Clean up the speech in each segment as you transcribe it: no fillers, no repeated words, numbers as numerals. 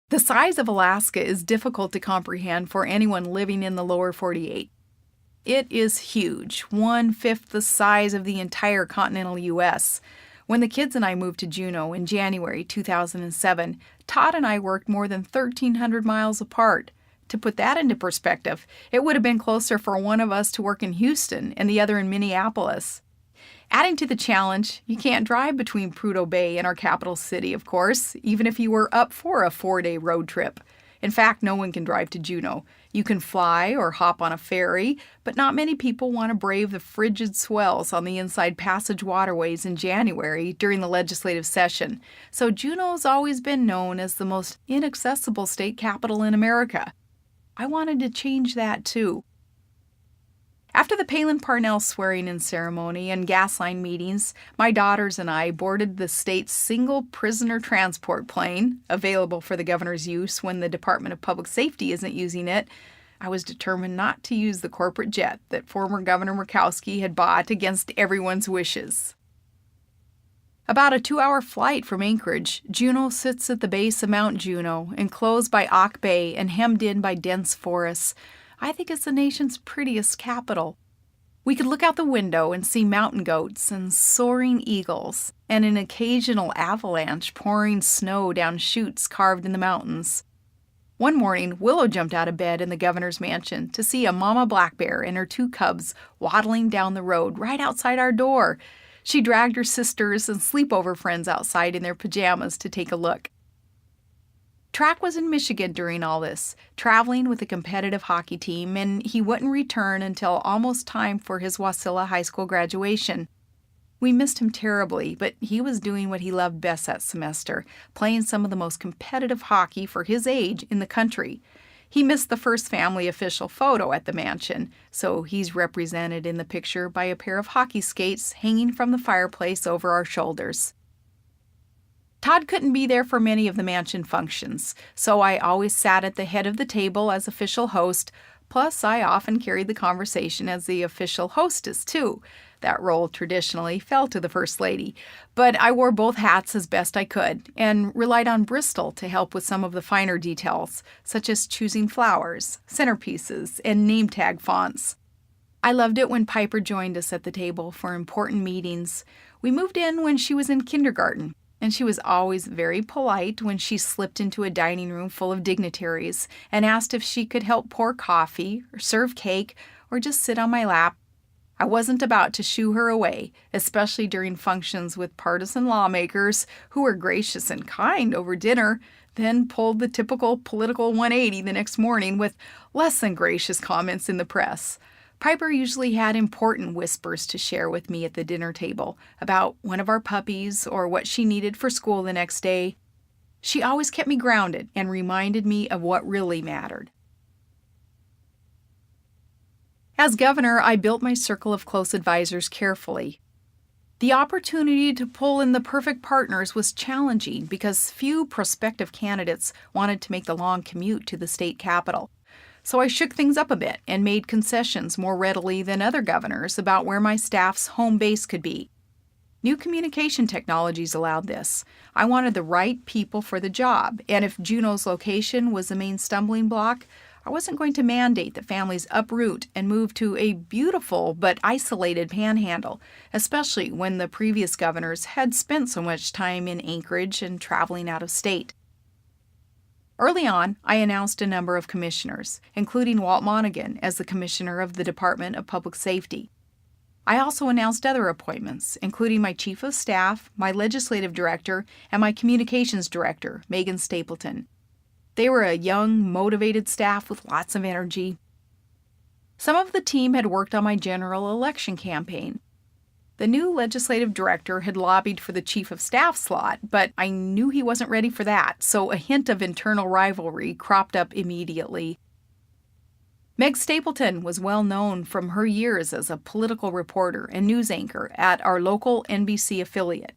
The size of Alaska is difficult to comprehend for anyone living in the lower 48. It is huge, 1/5 the size of the entire continental U.S. When the kids and I moved to Juneau in January 2007, Todd and I worked more than 1,300 miles apart. To put that into perspective, it would have been closer for one of us to work in Houston and the other in Minneapolis. Adding to the challenge, you can't drive between Prudhoe Bay and our capital city, of course, even if you were up for a 4-day road trip. In fact, no one can drive to Juneau. You can fly or hop on a ferry, but not many people want to brave the frigid swells on the Inside Passage waterways in January during the legislative session. So Juneau's always been known as the most inaccessible state capital in America. I wanted to change that too. After the Palin-Parnell swearing-in ceremony and gas line meetings, my daughters and I boarded the state's single prisoner transport plane, available for the governor's use when the Department of Public Safety isn't using it. I was determined not to use the corporate jet that former Governor Murkowski had bought against everyone's wishes. About a 2-hour flight from Anchorage, Juneau sits at the base of Mount Juneau, enclosed by Auk Bay and hemmed in by dense forests. I think it's the nation's prettiest capital. We could look out the window and see mountain goats and soaring eagles, and an occasional avalanche pouring snow down chutes carved in the mountains. One morning, Willow jumped out of bed in the governor's mansion to see a mama black bear and her 2 cubs waddling down the road right outside our door. She dragged her sisters and sleepover friends outside in their pajamas to take a look. Track was in Michigan during all this, traveling with a competitive hockey team, and he wouldn't return until almost time for his Wasilla High School graduation. We missed him terribly, but he was doing what he loved best that semester, playing some of the most competitive hockey for his age in the country. He missed the first family official photo at the mansion, so he's represented in the picture by a pair of hockey skates hanging from the fireplace over our shoulders. Todd couldn't be there for many of the mansion functions, so I always sat at the head of the table as official host, plus I often carried the conversation as the official hostess, too. That role traditionally fell to the First Lady, but I wore both hats as best I could and relied on Bristol to help with some of the finer details, such as choosing flowers, centerpieces, and name tag fonts. I loved it when Piper joined us at the table for important meetings. We moved in when she was in kindergarten, and she was always very polite when she slipped into a dining room full of dignitaries and asked if she could help pour coffee or serve cake or just sit on my lap. I wasn't about to shoo her away, especially during functions with partisan lawmakers who were gracious and kind over dinner, then pulled the typical political 180 the next morning with less than gracious comments in the press. Piper usually had important whispers to share with me at the dinner table about one of our puppies or what she needed for school the next day. She always kept me grounded and reminded me of what really mattered. As governor, I built my circle of close advisors carefully. The opportunity to pull in the perfect partners was challenging because few prospective candidates wanted to make the long commute to the state capital. So I shook things up a bit and made concessions more readily than other governors about where my staff's home base could be. New communication technologies allowed this. I wanted the right people for the job, and if Juneau's location was the main stumbling block, I wasn't going to mandate that families uproot and move to a beautiful but isolated panhandle, especially when the previous governors had spent so much time in Anchorage and traveling out of state. Early on, I announced a number of commissioners, including Walt Monaghan as the Commissioner of the Department of Public Safety. I also announced other appointments, including my Chief of Staff, my Legislative Director, and my Communications Director, Megan Stapleton. They were a young, motivated staff with lots of energy. Some of the team had worked on my general election campaign. The new legislative director had lobbied for the chief of staff slot, but I knew he wasn't ready for that, so a hint of internal rivalry cropped up immediately. Meg Stapleton was well known from her years as a political reporter and news anchor at our local NBC affiliate.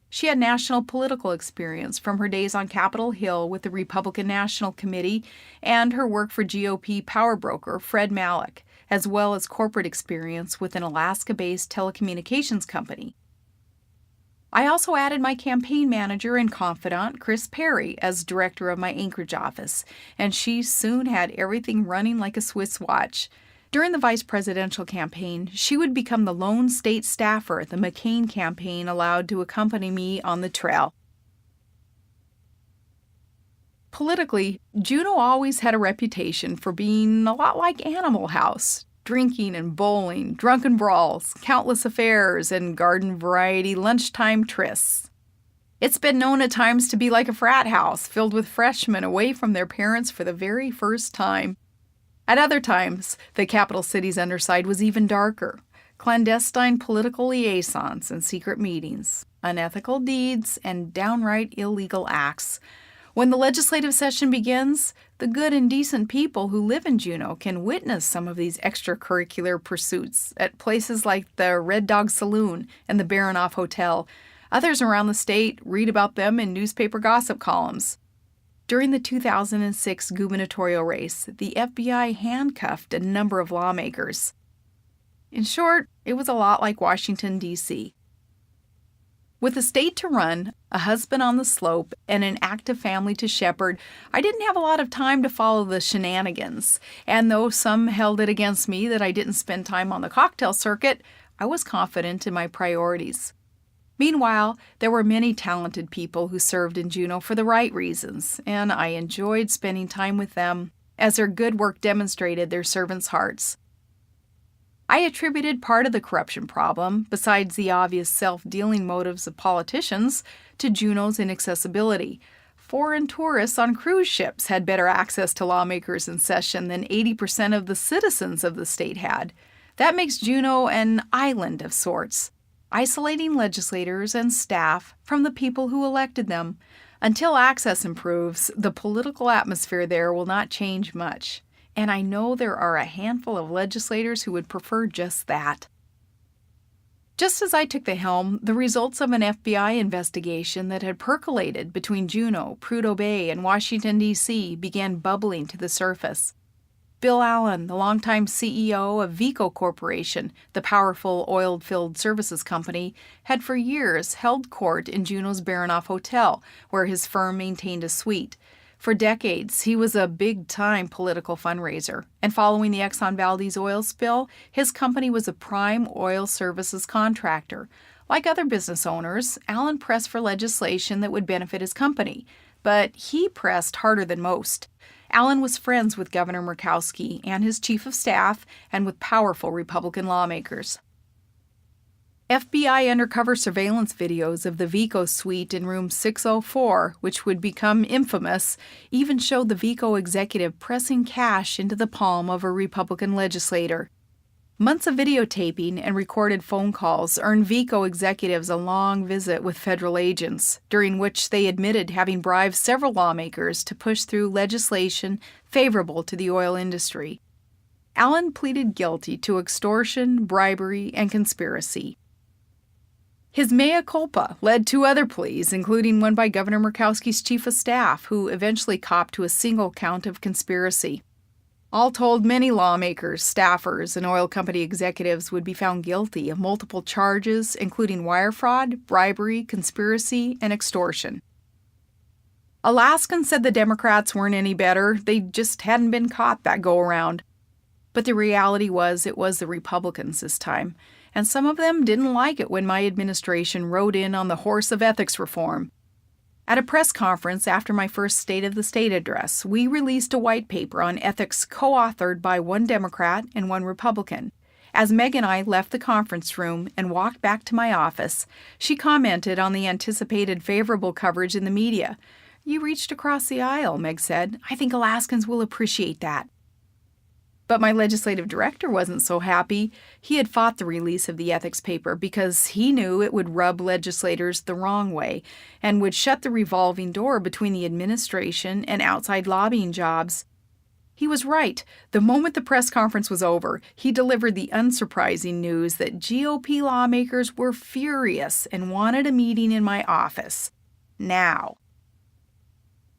She had national political experience from her days on Capitol Hill with the Republican National Committee and her work for GOP power broker Fred Malek, as well as corporate experience with an Alaska-based telecommunications company. I also added my campaign manager and confidant, Chris Perry, as director of my Anchorage office, and she soon had everything running like a Swiss watch. During the vice presidential campaign, she would become the lone state staffer the McCain campaign allowed to accompany me on the trail. Politically, Juneau always had a reputation for being a lot like Animal House. Drinking and bowling, drunken brawls, countless affairs, and garden variety lunchtime trysts. It's been known at times to be like a frat house filled with freshmen away from their parents for the very first time. At other times, the capital city's underside was even darker. Clandestine political liaisons and secret meetings, unethical deeds, and downright illegal acts. When the legislative session begins, the good and decent people who live in Juneau can witness some of these extracurricular pursuits at places like the Red Dog Saloon and the Baranoff Hotel. Others around the state read about them in newspaper gossip columns. During the 2006 gubernatorial race, the FBI handcuffed a number of lawmakers. In short, it was a lot like Washington, D.C. With a state to run, a husband on the slope, and an active family to shepherd, I didn't have a lot of time to follow the shenanigans. And though some held it against me that I didn't spend time on the cocktail circuit, I was confident in my priorities. Meanwhile, there were many talented people who served in Juneau for the right reasons, and I enjoyed spending time with them, as their good work demonstrated their servants' hearts. I attributed part of the corruption problem, besides the obvious self-dealing motives of politicians, to Juneau's inaccessibility. Foreign tourists on cruise ships had better access to lawmakers in session than 80% of the citizens of the state had. That makes Juneau an island of sorts, isolating legislators and staff from the people who elected them. Until access improves, the political atmosphere there will not change much. And I know there are a handful of legislators who would prefer just that. Just as I took the helm, the results of an FBI investigation that had percolated between Juneau, Prudhoe Bay, and Washington, D.C. began bubbling to the surface. Bill Allen, the longtime CEO of Vico Corporation, the powerful oil-filled services company, had for years held court in Juneau's Baranoff Hotel, where his firm maintained a suite. For decades, he was a big-time political fundraiser, and following the Exxon Valdez oil spill, his company was a prime oil services contractor. Like other business owners, Allen pressed for legislation that would benefit his company, but he pressed harder than most. Allen was friends with Governor Murkowski and his chief of staff, and with powerful Republican lawmakers. FBI undercover surveillance videos of the Vico suite in room 604, which would become infamous, even showed the Vico executive pressing cash into the palm of a Republican legislator. Months of videotaping and recorded phone calls earned Vico executives a long visit with federal agents, during which they admitted having bribed several lawmakers to push through legislation favorable to the oil industry. Allen pleaded guilty to extortion, bribery, and conspiracy. His mea culpa led to other pleas, including one by Governor Murkowski's chief of staff, who eventually copped to a single count of conspiracy. All told, many lawmakers, staffers, and oil company executives would be found guilty of multiple charges, including wire fraud, bribery, conspiracy, and extortion. Alaskans said the Democrats weren't any better. They just hadn't been caught that go-around. But the reality was it was the Republicans this time, and some of them didn't like it when my administration rode in on the horse of ethics reform. At a press conference after my first State of the State address, we released a white paper on ethics co-authored by one Democrat and one Republican. As Meg and I left the conference room and walked back to my office, she commented on the anticipated favorable coverage in the media. "You reached across the aisle," Meg said. "I think Alaskans will appreciate that." But my legislative director wasn't so happy. He had fought the release of the ethics paper because he knew it would rub legislators the wrong way and would shut the revolving door between the administration and outside lobbying jobs. He was right. The moment the press conference was over, he delivered the unsurprising news that GOP lawmakers were furious and wanted a meeting in my office. Now.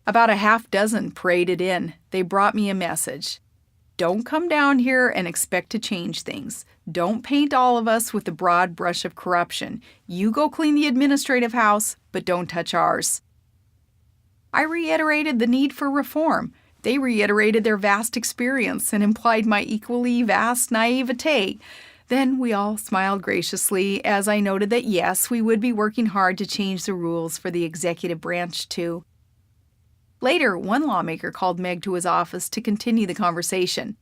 About a half dozen paraded in. They brought me a message. Don't come down here and expect to change things. Don't paint all of us with the broad brush of corruption. You go clean the administrative house, but don't touch ours. I reiterated the need for reform. They reiterated their vast experience and implied my equally vast naivete. Then we all smiled graciously as I noted that yes, we would be working hard to change the rules for the executive branch too. Later, one lawmaker called Meg to his office to continue the conversation.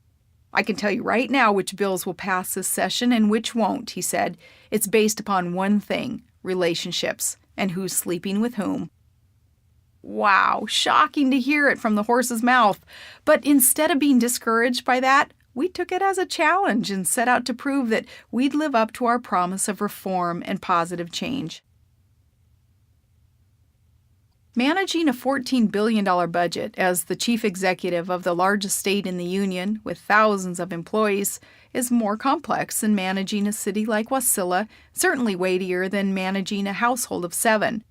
I can tell you right now which bills will pass this session and which won't, he said. It's based upon one thing, relationships, and who's sleeping with whom. Wow, shocking to hear it from the horse's mouth. But instead of being discouraged by that, we took it as a challenge and set out to prove that we'd live up to our promise of reform and positive change. Managing a $14 billion budget as the chief executive of the largest state in the union with thousands of employees is more complex than managing a city like Wasilla, certainly weightier than managing a household of 7.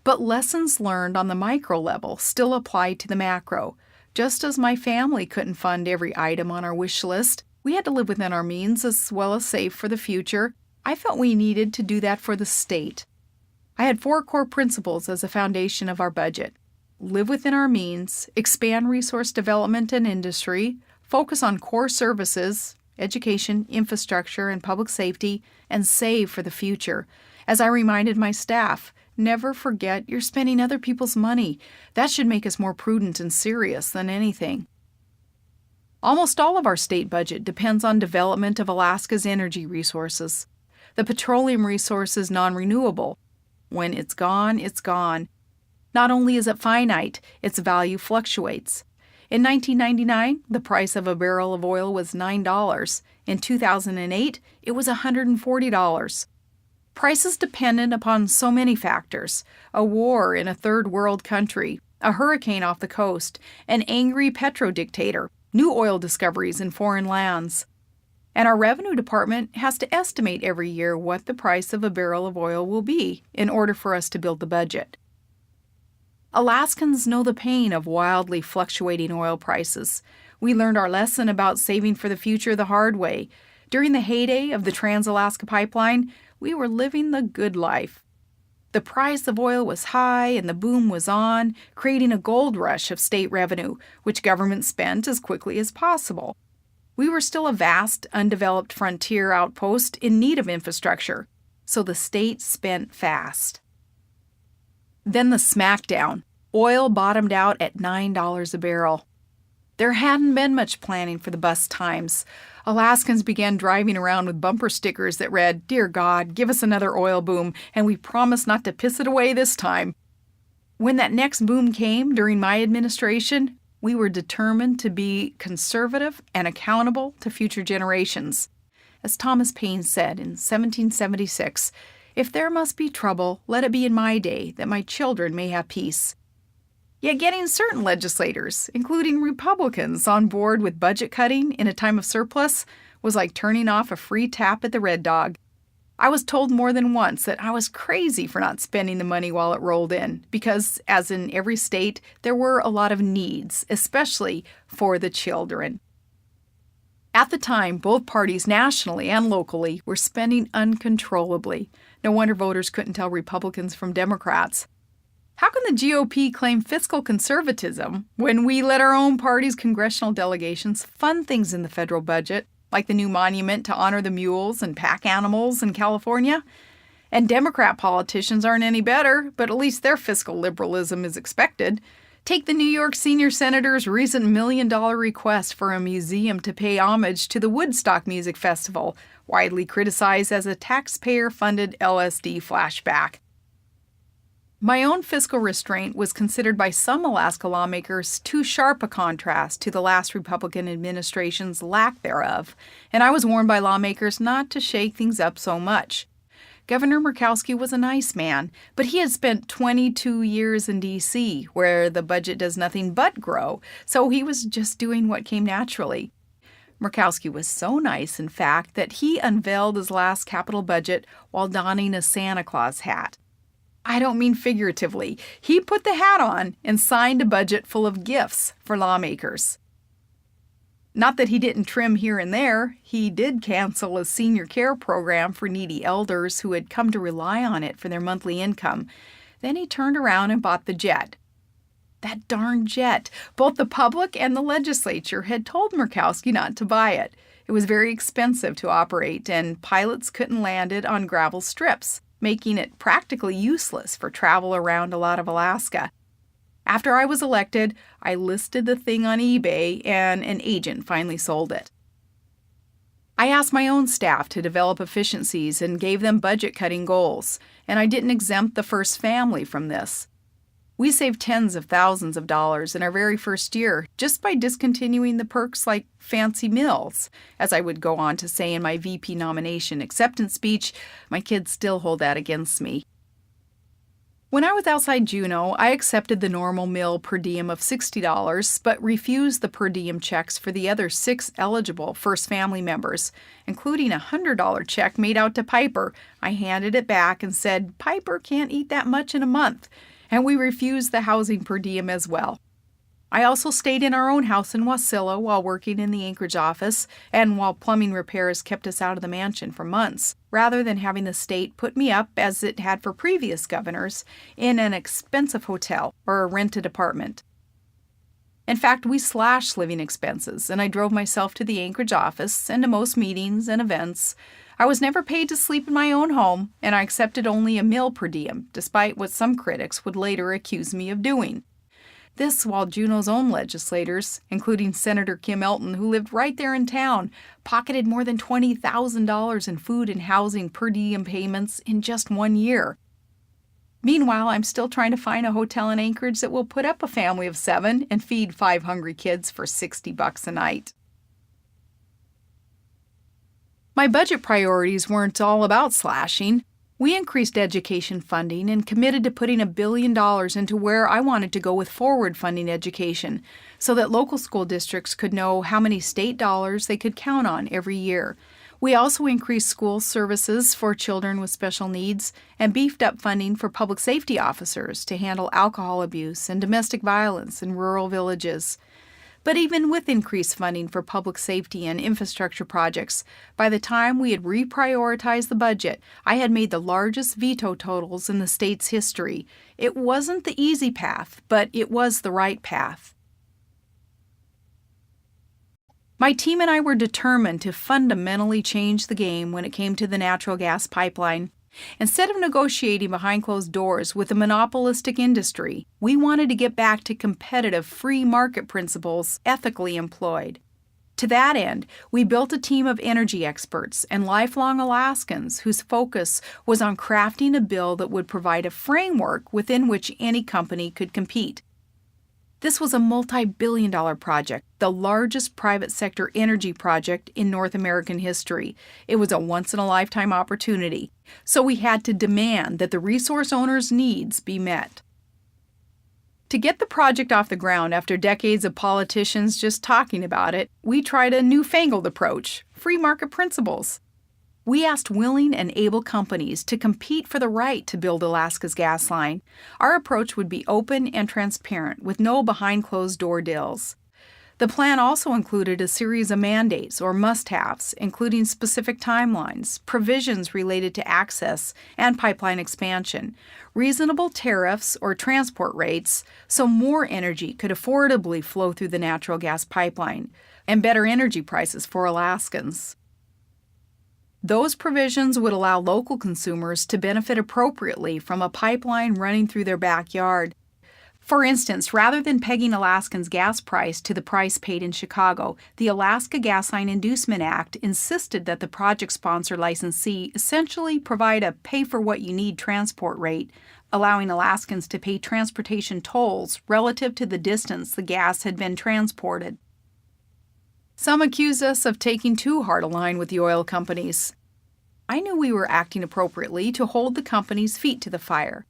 But lessons learned on the micro level still apply to the macro. Just as my family couldn't fund every item on our wish list, we had to live within our means as well as save for the future. I felt we needed to do that for the state. I had 4 core principles as a foundation of our budget. Live within our means, expand resource development and industry, focus on core services, education, infrastructure, and public safety, and save for the future. As I reminded my staff, never forget you're spending other people's money. That should make us more prudent and serious than anything. Almost all of our state budget depends on development of Alaska's energy resources. The petroleum resource is non-renewable. When it's gone, it's gone. Not only is it finite, its value fluctuates. In 1999, the price of a barrel of oil was $9. In 2008, it was $140. Prices dependent upon so many factors: a war in a third world country, a hurricane off the coast, an angry petrodictator, new oil discoveries in foreign lands. And our revenue department has to estimate every year what the price of a barrel of oil will be in order for us to build the budget. Alaskans know the pain of wildly fluctuating oil prices. We learned our lesson about saving for the future the hard way. During the heyday of the Trans-Alaska Pipeline, we were living the good life. The price of oil was high and the boom was on, creating a gold rush of state revenue, which government spent as quickly as possible. We were still a vast, undeveloped frontier outpost in need of infrastructure, so the state spent fast. Then the smackdown. Oil bottomed out at $9 a barrel. There hadn't been much planning for the bust times. Alaskans began driving around with bumper stickers that read, "Dear God, give us another oil boom, and we promise not to piss it away this time." When that next boom came during my administration, we were determined to be conservative and accountable to future generations. As Thomas Paine said in 1776, "If there must be trouble, let it be in my day, that my children may have peace." Yet getting certain legislators, including Republicans, on board with budget cutting in a time of surplus was like turning off a free tap at the Red Dog. I was told more than once that I was crazy for not spending the money while it rolled in, because, as in every state, there were a lot of needs, especially for the children. At the time, both parties, nationally and locally, were spending uncontrollably. No wonder voters couldn't tell Republicans from Democrats. How can the GOP claim fiscal conservatism when we let our own party's congressional delegations fund things in the federal budget, like the new monument to honor the mules and pack animals in California? And Democrat politicians aren't any better, but at least their fiscal liberalism is expected. Take the New York senior senator's recent $1 million request for a museum to pay homage to the Woodstock Music Festival, widely criticized as a taxpayer-funded LSD flashback. My own fiscal restraint was considered by some Alaska lawmakers too sharp a contrast to the last Republican administration's lack thereof, and I was warned by lawmakers not to shake things up so much. Governor Murkowski was a nice man, but he had spent 22 years in D.C., where the budget does nothing but grow, so he was just doing what came naturally. Murkowski was so nice, in fact, that he unveiled his last capital budget while donning a Santa Claus hat. I don't mean figuratively. He put the hat on and signed a budget full of gifts for lawmakers. Not that he didn't trim here and there. He did cancel a senior care program for needy elders who had come to rely on it for their monthly income. Then he turned around and bought the jet. That darn jet! Both the public and the legislature had told Murkowski not to buy it. It was very expensive to operate, and pilots couldn't land it on gravel strips, making it practically useless for travel around a lot of Alaska. After I was elected, I listed the thing on eBay, and an agent finally sold it. I asked my own staff to develop efficiencies and gave them budget-cutting goals, and I didn't exempt the first family from this. We saved tens of thousands of dollars in our very first year just by discontinuing the perks like fancy meals. As I would go on to say in my VP nomination acceptance speech, my kids still hold that against me. When I was outside Juneau, I accepted the normal meal per diem of $60, but refused the per diem checks for the other 6 eligible first family members, including a $100 check made out to Piper. I handed it back and said, "Piper can't eat that much in a month," and we refused the housing per diem as well. I also stayed in our own house in Wasilla while working in the Anchorage office and while plumbing repairs kept us out of the mansion for months, rather than having the state put me up, as it had for previous governors, in an expensive hotel or a rented apartment. In fact, we slashed living expenses, and I drove myself to the Anchorage office and to most meetings and events. I was never paid to sleep in my own home, and I accepted only a meal per diem, despite what some critics would later accuse me of doing. This while Juneau's own legislators, including Senator Kim Elton, who lived right there in town, pocketed more than $20,000 in food and housing per diem payments in just 1 year. Meanwhile, I'm still trying to find a hotel in Anchorage that will put up a family of 7 and feed 5 hungry kids for $60 a night. My budget priorities weren't all about slashing. We increased education funding and committed to putting $1 billion into where I wanted to go with forward funding education, so that local school districts could know how many state dollars they could count on every year. We also increased school services for children with special needs and beefed up funding for public safety officers to handle alcohol abuse and domestic violence in rural villages. But even with increased funding for public safety and infrastructure projects, by the time we had reprioritized the budget, I had made the largest veto totals in the state's history. It wasn't the easy path, but it was the right path. My team and I were determined to fundamentally change the game when it came to the natural gas pipeline. Instead of negotiating behind closed doors with a monopolistic industry, we wanted to get back to competitive free market principles ethically employed. To that end, we built a team of energy experts and lifelong Alaskans whose focus was on crafting a bill that would provide a framework within which any company could compete. This was a multi-billion-dollar project, the largest private sector energy project in North American history. It was a once-in-a-lifetime opportunity, so we had to demand that the resource owners' needs be met. To get the project off the ground after decades of politicians just talking about it, we tried a newfangled approach, free market principles. We asked willing and able companies to compete for the right to build Alaska's gas line. Our approach would be open and transparent, with no behind-closed-door deals. The plan also included a series of mandates or must-haves, including specific timelines, provisions related to access and pipeline expansion, reasonable tariffs or transport rates so more energy could affordably flow through the natural gas pipeline, and better energy prices for Alaskans. Those provisions would allow local consumers to benefit appropriately from a pipeline running through their backyard. For instance, rather than pegging Alaskans' gas price to the price paid in Chicago, the Alaska Gas Line Inducement Act insisted that the project sponsor licensee essentially provide a pay-for-what-you-need transport rate, allowing Alaskans to pay transportation tolls relative to the distance the gas had been transported. Some accuse us of taking too hard a line with the oil companies. I knew we were acting appropriately to hold the companies' feet to the fire.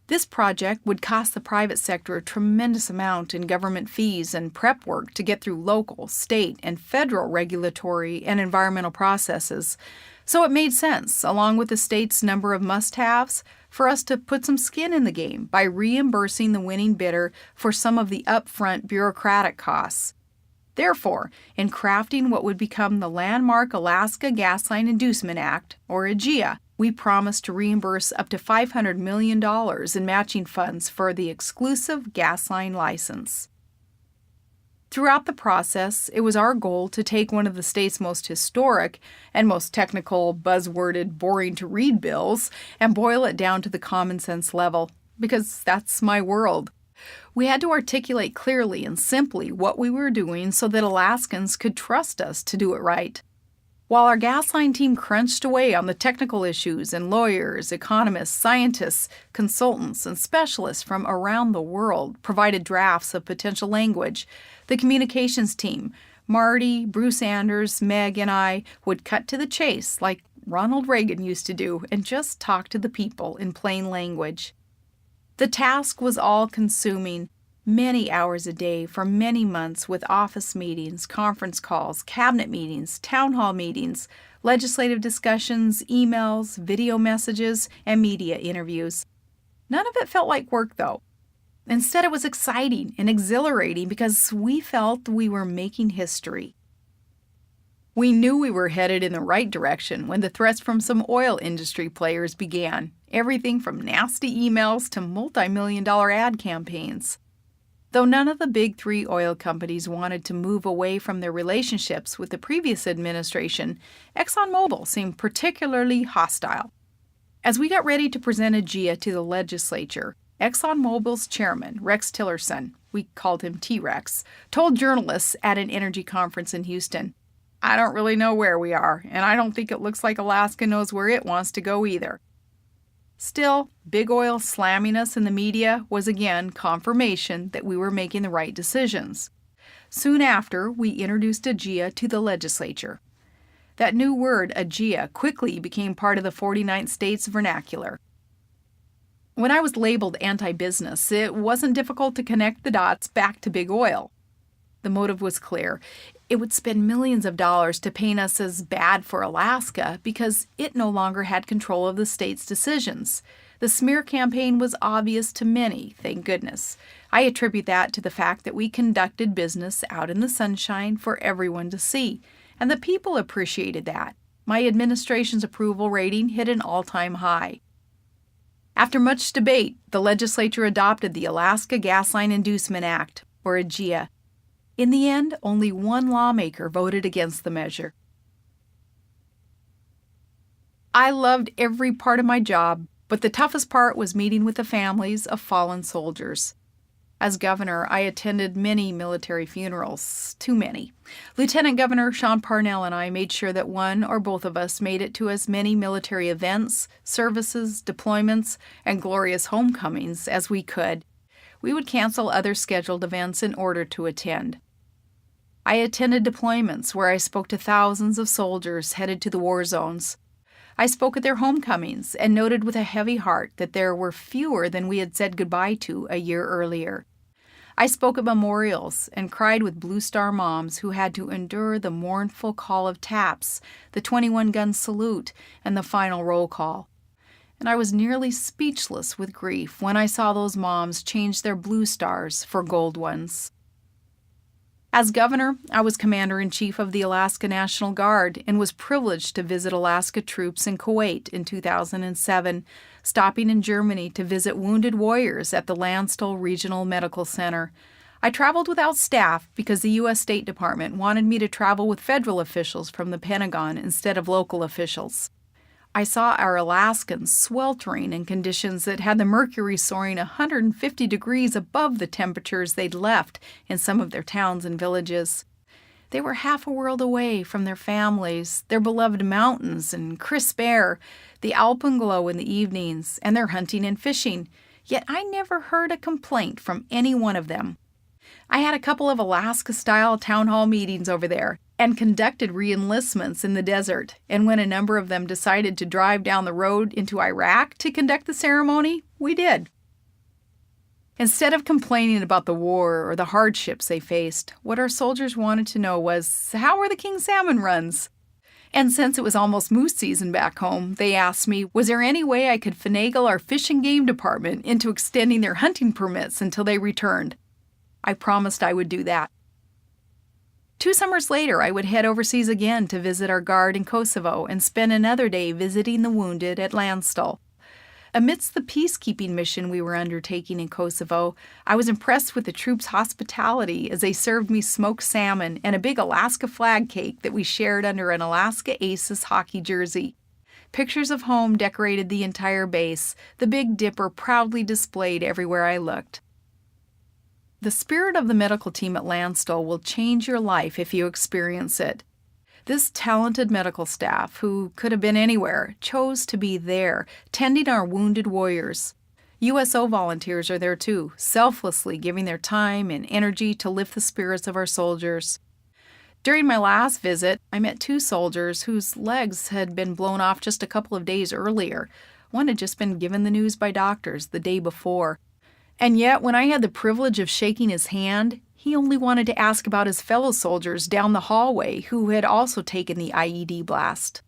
This project would cost the private sector a tremendous amount in government fees and prep work to get through local, state, and federal regulatory and environmental processes, so it made sense, along with the state's number of must-haves, for us to put some skin in the game by reimbursing the winning bidder for some of the upfront bureaucratic costs. Therefore, in crafting what would become the landmark Alaska Gas Line Inducement Act, or AGIA, we promised to reimburse up to $500 million in matching funds for the exclusive gas line license. Throughout the process, it was our goal to take one of the state's most historic and most technical, buzzworded, boring-to-read bills and boil it down to the common sense level, because that's my world. We had to articulate clearly and simply what we were doing so that Alaskans could trust us to do it right. While our gas line team crunched away on the technical issues and lawyers, economists, scientists, consultants, and specialists from around the world provided drafts of potential language, the communications team, Marty, Bruce Anders, Meg, and I, would cut to the chase like Ronald Reagan used to do and just talk to the people in plain language. The task was all-consuming, many hours a day for many months with office meetings, conference calls, cabinet meetings, town hall meetings, legislative discussions, emails, video messages, and media interviews. None of it felt like work, though. Instead, it was exciting and exhilarating because we felt we were making history. We knew we were headed in the right direction when the threats from some oil industry players began, everything from nasty emails to multi-million-dollar ad campaigns. Though none of the big three oil companies wanted to move away from their relationships with the previous administration, ExxonMobil seemed particularly hostile. As we got ready to present AGIA to the legislature, ExxonMobil's chairman, Rex Tillerson, we called him T-Rex, told journalists at an energy conference in Houston, "I don't really know where we are, and I don't think it looks like Alaska knows where it wants to go either." Still, big oil slamming us in the media was again confirmation that we were making the right decisions. Soon after, we introduced AGIA to the legislature. That new word, AGIA, quickly became part of the 49th state's vernacular. When I was labeled anti-business, it wasn't difficult to connect the dots back to big oil. The motive was clear. It would spend millions of dollars to paint us as bad for Alaska because it no longer had control of the state's decisions. The smear campaign was obvious to many, thank goodness. I attribute that to the fact that we conducted business out in the sunshine for everyone to see, and the people appreciated that. My administration's approval rating hit an all-time high. After much debate, the legislature adopted the Alaska Gas Line Inducement Act, or AGIA. In the end, only one lawmaker voted against the measure. I loved every part of my job, but the toughest part was meeting with the families of fallen soldiers. As governor, I attended many military funerals, too many. Lieutenant Governor Sean Parnell and I made sure that one or both of us made it to as many military events, services, deployments, and glorious homecomings as we could. We would cancel other scheduled events in order to attend. I attended deployments where I spoke to thousands of soldiers headed to the war zones. I spoke at their homecomings and noted with a heavy heart that there were fewer than we had said goodbye to a year earlier. I spoke at memorials and cried with Blue Star moms who had to endure the mournful call of taps, the 21-gun salute, and the final roll call. And I was nearly speechless with grief when I saw those moms change their blue stars for gold ones. As governor, I was commander-in-chief of the Alaska National Guard and was privileged to visit Alaska troops in Kuwait in 2007, stopping in Germany to visit wounded warriors at the Landstuhl Regional Medical Center. I traveled without staff because the U.S. State Department wanted me to travel with federal officials from the Pentagon instead of local officials. I saw our Alaskans sweltering in conditions that had the mercury soaring 150 degrees above the temperatures they'd left in some of their towns and villages. They were half a world away from their families, their beloved mountains and crisp air, the alpenglow in the evenings, and their hunting and fishing, yet I never heard a complaint from any one of them. I had a couple of Alaska-style town hall meetings over there and conducted re-enlistments in the desert, and when a number of them decided to drive down the road into Iraq to conduct the ceremony, we did. Instead of complaining about the war or the hardships they faced, what our soldiers wanted to know was, how were the king salmon runs? And since it was almost moose season back home, they asked me, was there any way I could finagle our fish and game department into extending their hunting permits until they returned? I promised I would do that. 2 summers later, I would head overseas again to visit our guard in Kosovo and spend another day visiting the wounded at Landstuhl. Amidst the peacekeeping mission we were undertaking in Kosovo, I was impressed with the troops' hospitality as they served me smoked salmon and a big Alaska flag cake that we shared under an Alaska Aces hockey jersey. Pictures of home decorated the entire base, the Big Dipper proudly displayed everywhere I looked. The spirit of the medical team at Landstuhl will change your life if you experience it. This talented medical staff, who could have been anywhere, chose to be there, tending our wounded warriors. USO volunteers are there too, selflessly giving their time and energy to lift the spirits of our soldiers. During my last visit, I met 2 soldiers whose legs had been blown off just a couple of days earlier. One had just been given the news by doctors the day before. And yet, when I had the privilege of shaking his hand, he only wanted to ask about his fellow soldiers down the hallway who had also taken the IED blast.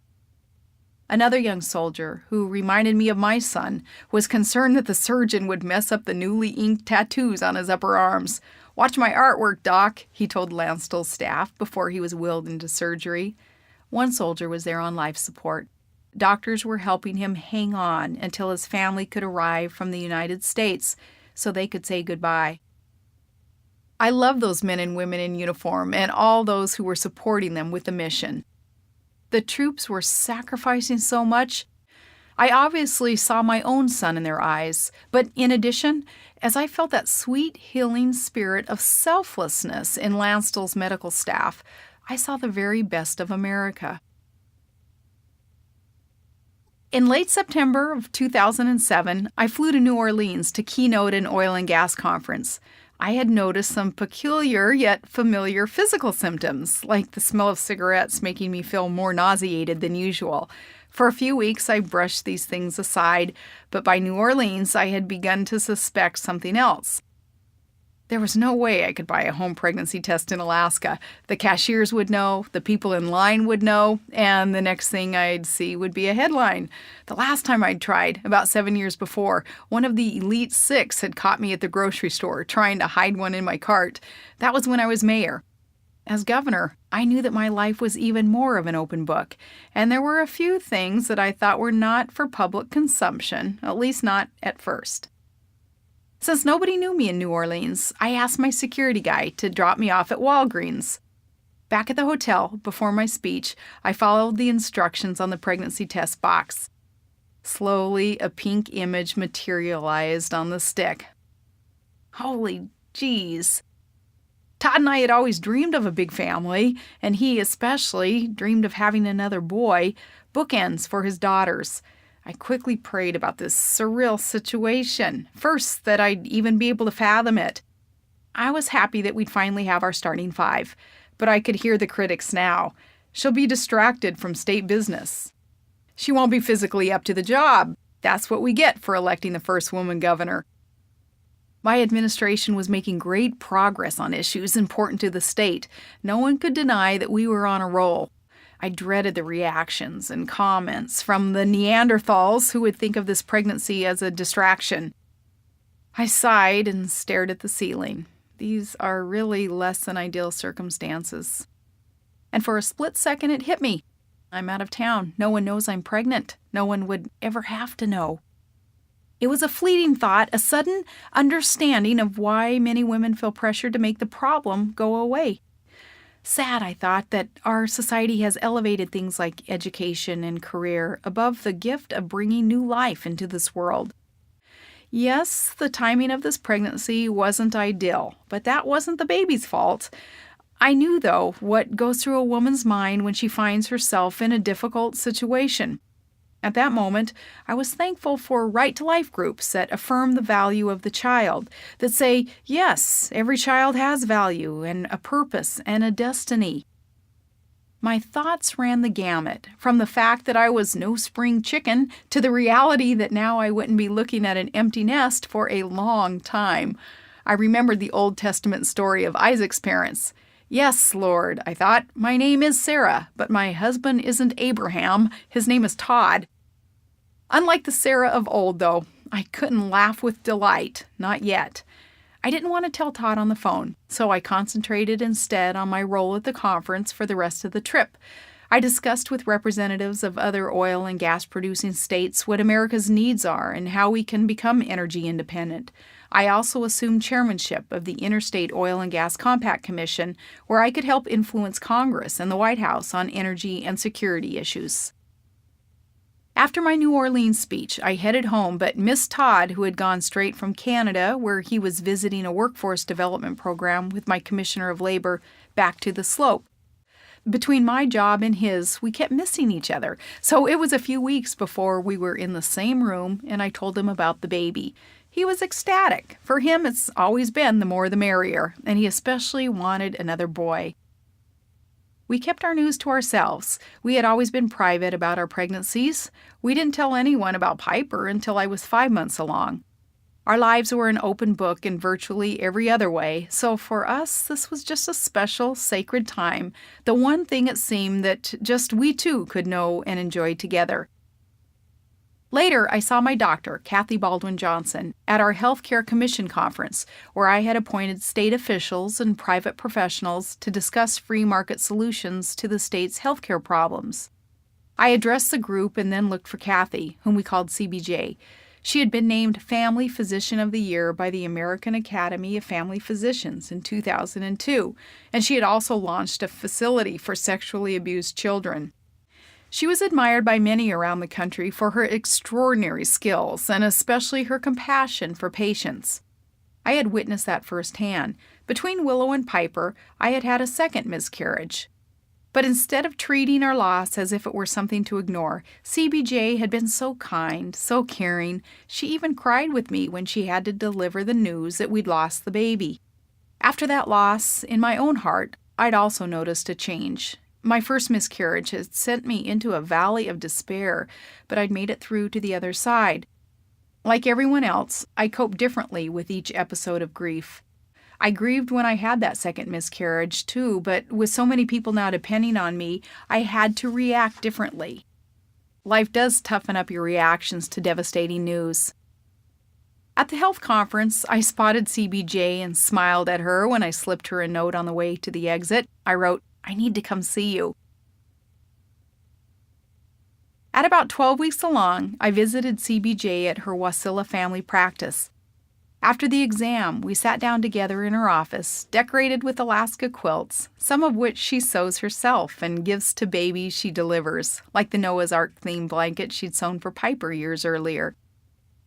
Another young soldier, who reminded me of my son, was concerned that the surgeon would mess up the newly inked tattoos on his upper arms. "Watch my artwork, Doc," he told Landstuhl's staff before he was wheeled into surgery. One soldier was there on life support. Doctors were helping him hang on until his family could arrive from the United States so they could say goodbye. I love those men and women in uniform and all those who were supporting them with the mission. The troops were sacrificing so much. I obviously saw my own son in their eyes, but in addition, as I felt that sweet, healing spirit of selflessness in Landstuhl's medical staff, I saw the very best of America. In late September of 2007, I flew to New Orleans to keynote an oil and gas conference. I had noticed some peculiar yet familiar physical symptoms, like the smell of cigarettes making me feel more nauseated than usual. For a few weeks, I brushed these things aside, but by New Orleans, I had begun to suspect something else. There was no way I could buy a home pregnancy test in Alaska. The cashiers would know, the people in line would know, and the next thing I'd see would be a headline. The last time I'd tried, about 7 years before, one of the Elite Six had caught me at the grocery store trying to hide one in my cart. That was when I was mayor. As governor, I knew that my life was even more of an open book, and there were a few things that I thought were not for public consumption, at least not at first. Since nobody knew me in New Orleans, I asked my security guy to drop me off at Walgreens. Back at the hotel, before my speech, I followed the instructions on the pregnancy test box. Slowly, a pink image materialized on the stick. Holy jeez. Todd and I had always dreamed of a big family, and he especially dreamed of having another boy, bookends for his daughters. I quickly prayed about this surreal situation. First, that I'd even be able to fathom it. I was happy that we'd finally have our starting 5, but I could hear the critics now. She'll be distracted from state business. She won't be physically up to the job. That's what we get for electing the first woman governor. My administration was making great progress on issues important to the state. No one could deny that we were on a roll. I dreaded the reactions and comments from the Neanderthals who would think of this pregnancy as a distraction. I sighed and stared at the ceiling. These are really less than ideal circumstances. And for a split second it hit me. I'm out of town. No one knows I'm pregnant. No one would ever have to know. It was a fleeting thought, a sudden understanding of why many women feel pressured to make the problem go away. Sad, I thought, that our society has elevated things like education and career above the gift of bringing new life into this world. Yes, the timing of this pregnancy wasn't ideal, but that wasn't the baby's fault. I knew, though, what goes through a woman's mind when she finds herself in a difficult situation. At that moment, I was thankful for right-to-life groups that affirm the value of the child, that say, yes, every child has value and a purpose and a destiny. My thoughts ran the gamut, from the fact that I was no spring chicken to the reality that now I wouldn't be looking at an empty nest for a long time. I remembered the Old Testament story of Isaac's parents. Yes, Lord, I thought, my name is Sarah, but my husband isn't Abraham. His name is Todd. Unlike the Sarah of old, though, I couldn't laugh with delight, not yet. I didn't want to tell Todd on the phone, so I concentrated instead on my role at the conference for the rest of the trip. I discussed with representatives of other oil and gas producing states what America's needs are and how we can become energy independent. I also assumed chairmanship of the Interstate Oil and Gas Compact Commission, where I could help influence Congress and the White House on energy and security issues. After my New Orleans speech, I headed home but missed Todd, who had gone straight from Canada, where he was visiting a workforce development program with my Commissioner of Labor, back to the slope. Between my job and his, we kept missing each other, so it was a few weeks before we were in the same room and I told him about the baby. He was ecstatic. For him, it's always been the more the merrier, and he especially wanted another boy. We kept our news to ourselves. We had always been private about our pregnancies. We didn't tell anyone about Piper until I was 5 months along. Our lives were an open book in virtually every other way, so for us, this was just a special, sacred time, the one thing it seemed that just we two could know and enjoy together. Later, I saw my doctor, Kathy Baldwin Johnson, at our Healthcare Commission conference, where I had appointed state officials and private professionals to discuss free market solutions to the state's healthcare problems. I addressed the group and then looked for Kathy, whom we called CBJ. She had been named Family Physician of the Year by the American Academy of Family Physicians in 2002, and she had also launched a facility for sexually abused children. She was admired by many around the country for her extraordinary skills and especially her compassion for patients. I had witnessed that firsthand. Between Willow and Piper, I had had a second miscarriage. But instead of treating our loss as if it were something to ignore, CBJ had been so kind, so caring, she even cried with me when she had to deliver the news that we'd lost the baby. After that loss, in my own heart, I'd also noticed a change. My first miscarriage had sent me into a valley of despair, but I'd made it through to the other side. Like everyone else, I coped differently with each episode of grief. I grieved when I had that second miscarriage, too, but with so many people now depending on me, I had to react differently. Life does toughen up your reactions to devastating news. At the health conference, I spotted CBJ and smiled at her when I slipped her a note on the way to the exit. I wrote, "I need to come see you." At about 12 weeks along, I visited CBJ at her Wasilla family practice. After the exam, we sat down together in her office, decorated with Alaska quilts, some of which she sews herself and gives to babies she delivers, like the Noah's Ark-themed blanket she'd sewn for Piper years earlier.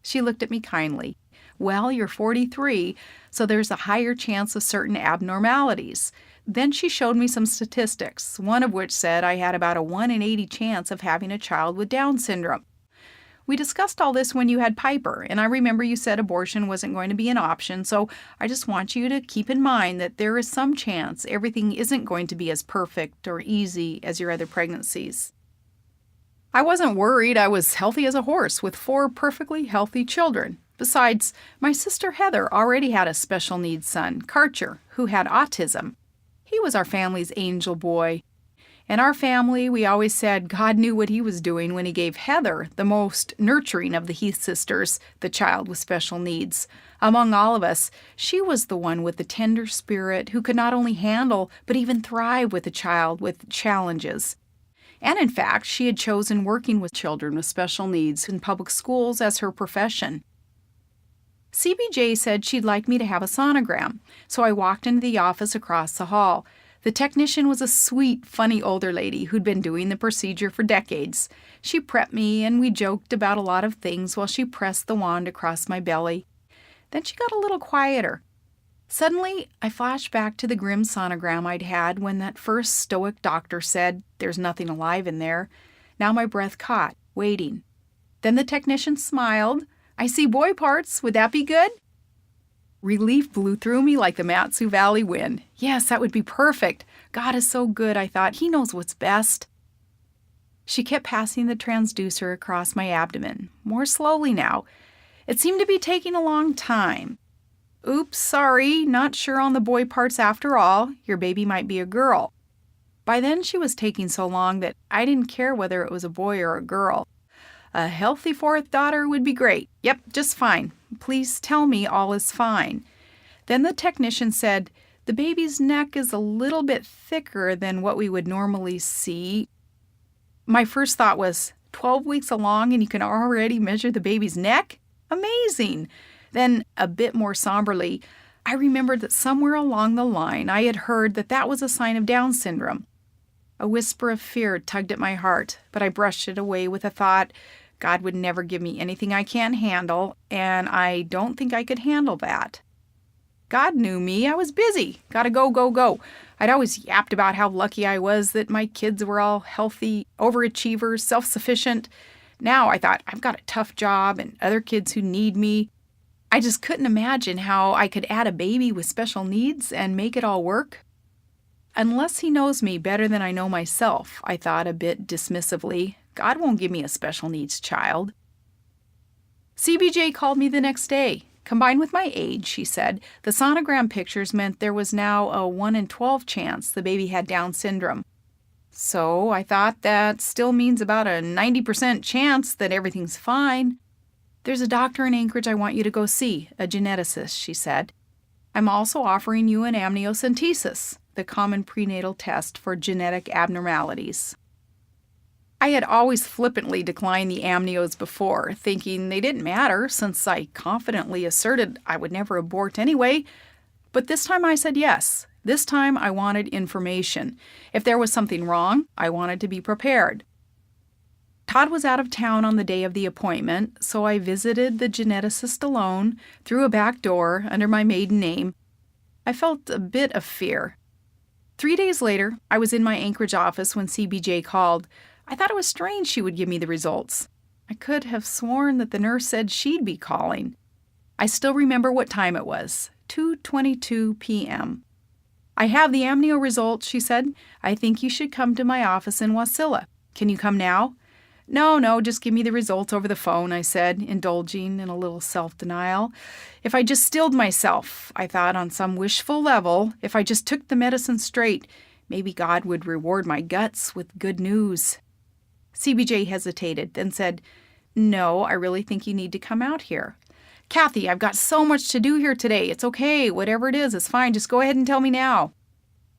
She looked at me kindly. "Well, you're 43, so there's a higher chance of certain abnormalities." Then she showed me some statistics, one of which said I had about a 1 in 80 chance of having a child with Down syndrome. "We discussed all this when you had Piper, and I remember you said abortion wasn't going to be an option, so I just want you to keep in mind that there is some chance everything isn't going to be as perfect or easy as your other pregnancies." I wasn't worried. I was healthy as a horse with 4 perfectly healthy children. Besides, my sister Heather already had a special needs son, Karcher, who had autism. He was our family's angel boy. In our family, we always said God knew what he was doing when he gave Heather, the most nurturing of the Heath sisters, the child with special needs. Among all of us, she was the one with the tender spirit who could not only handle but even thrive with a child with challenges. And in fact, she had chosen working with children with special needs in public schools as her profession. CBJ said she'd like me to have a sonogram, so I walked into the office across the hall. The technician was a sweet, funny older lady who'd been doing the procedure for decades. She prepped me, and we joked about a lot of things while she pressed the wand across my belly. Then she got a little quieter. Suddenly, I flashed back to the grim sonogram I'd had when that first stoic doctor said, "There's nothing alive in there." Now my breath caught, waiting. Then the technician smiled. "I see boy parts. Would that be good?" Relief blew through me like the Matsu Valley wind. Yes, that would be perfect. God is so good, I thought. He knows what's best. She kept passing the transducer across my abdomen, more slowly now. It seemed to be taking a long time. "Oops, sorry, not sure on the boy parts after all. Your baby might be a girl." By then she was taking so long that I didn't care whether it was a boy or a girl. "A healthy 4th daughter would be great. Yep, just fine. Please tell me all is fine." Then the technician said, "The baby's neck is a little bit thicker than what we would normally see." My first thought was, 12 weeks along and you can already measure the baby's neck? Amazing! Then, a bit more somberly, I remembered that somewhere along the line I had heard that that was a sign of Down syndrome. A whisper of fear tugged at my heart, but I brushed it away with a thought, God would never give me anything I can't handle, and I don't think I could handle that. God knew me. I was busy. Gotta go, go, go. I'd always yapped about how lucky I was that my kids were all healthy, overachievers, self-sufficient. Now I thought, I've got a tough job and other kids who need me. I just couldn't imagine how I could add a baby with special needs and make it all work. Unless he knows me better than I know myself, I thought a bit dismissively, God won't give me a special needs child. CBJ called me the next day. Combined with my age, she said, the sonogram pictures meant there was now a 1 in 12 chance the baby had Down syndrome. So I thought that still means about a 90% chance that everything's fine. There's a doctor in Anchorage I want you to go see, a geneticist, she said. I'm also offering you an amniocentesis, the common prenatal test for genetic abnormalities. I had always flippantly declined the amnios before, thinking they didn't matter since I confidently asserted I would never abort anyway. But this time I said yes. This time I wanted information. If there was something wrong, I wanted to be prepared. Todd was out of town on the day of the appointment, so I visited the geneticist alone, through a back door, under my maiden name. I felt a bit of fear. 3 days later, I was in my Anchorage office when CBJ called. I thought it was strange she would give me the results. I could have sworn that the nurse said she'd be calling. I still remember what time it was, 2:22 p.m. I have the amnio results, she said. I think you should come to my office in Wasilla. Can you come now? No, just give me the results over the phone, I said, indulging in a little self-denial. If I just stilled myself, I thought on some wishful level, if I just took the medicine straight, maybe God would reward my guts with good news. CBJ hesitated, then said, No, I really think you need to come out here. Kathy, I've got so much to do here today. It's okay. Whatever it is, it's fine. Just go ahead and tell me now.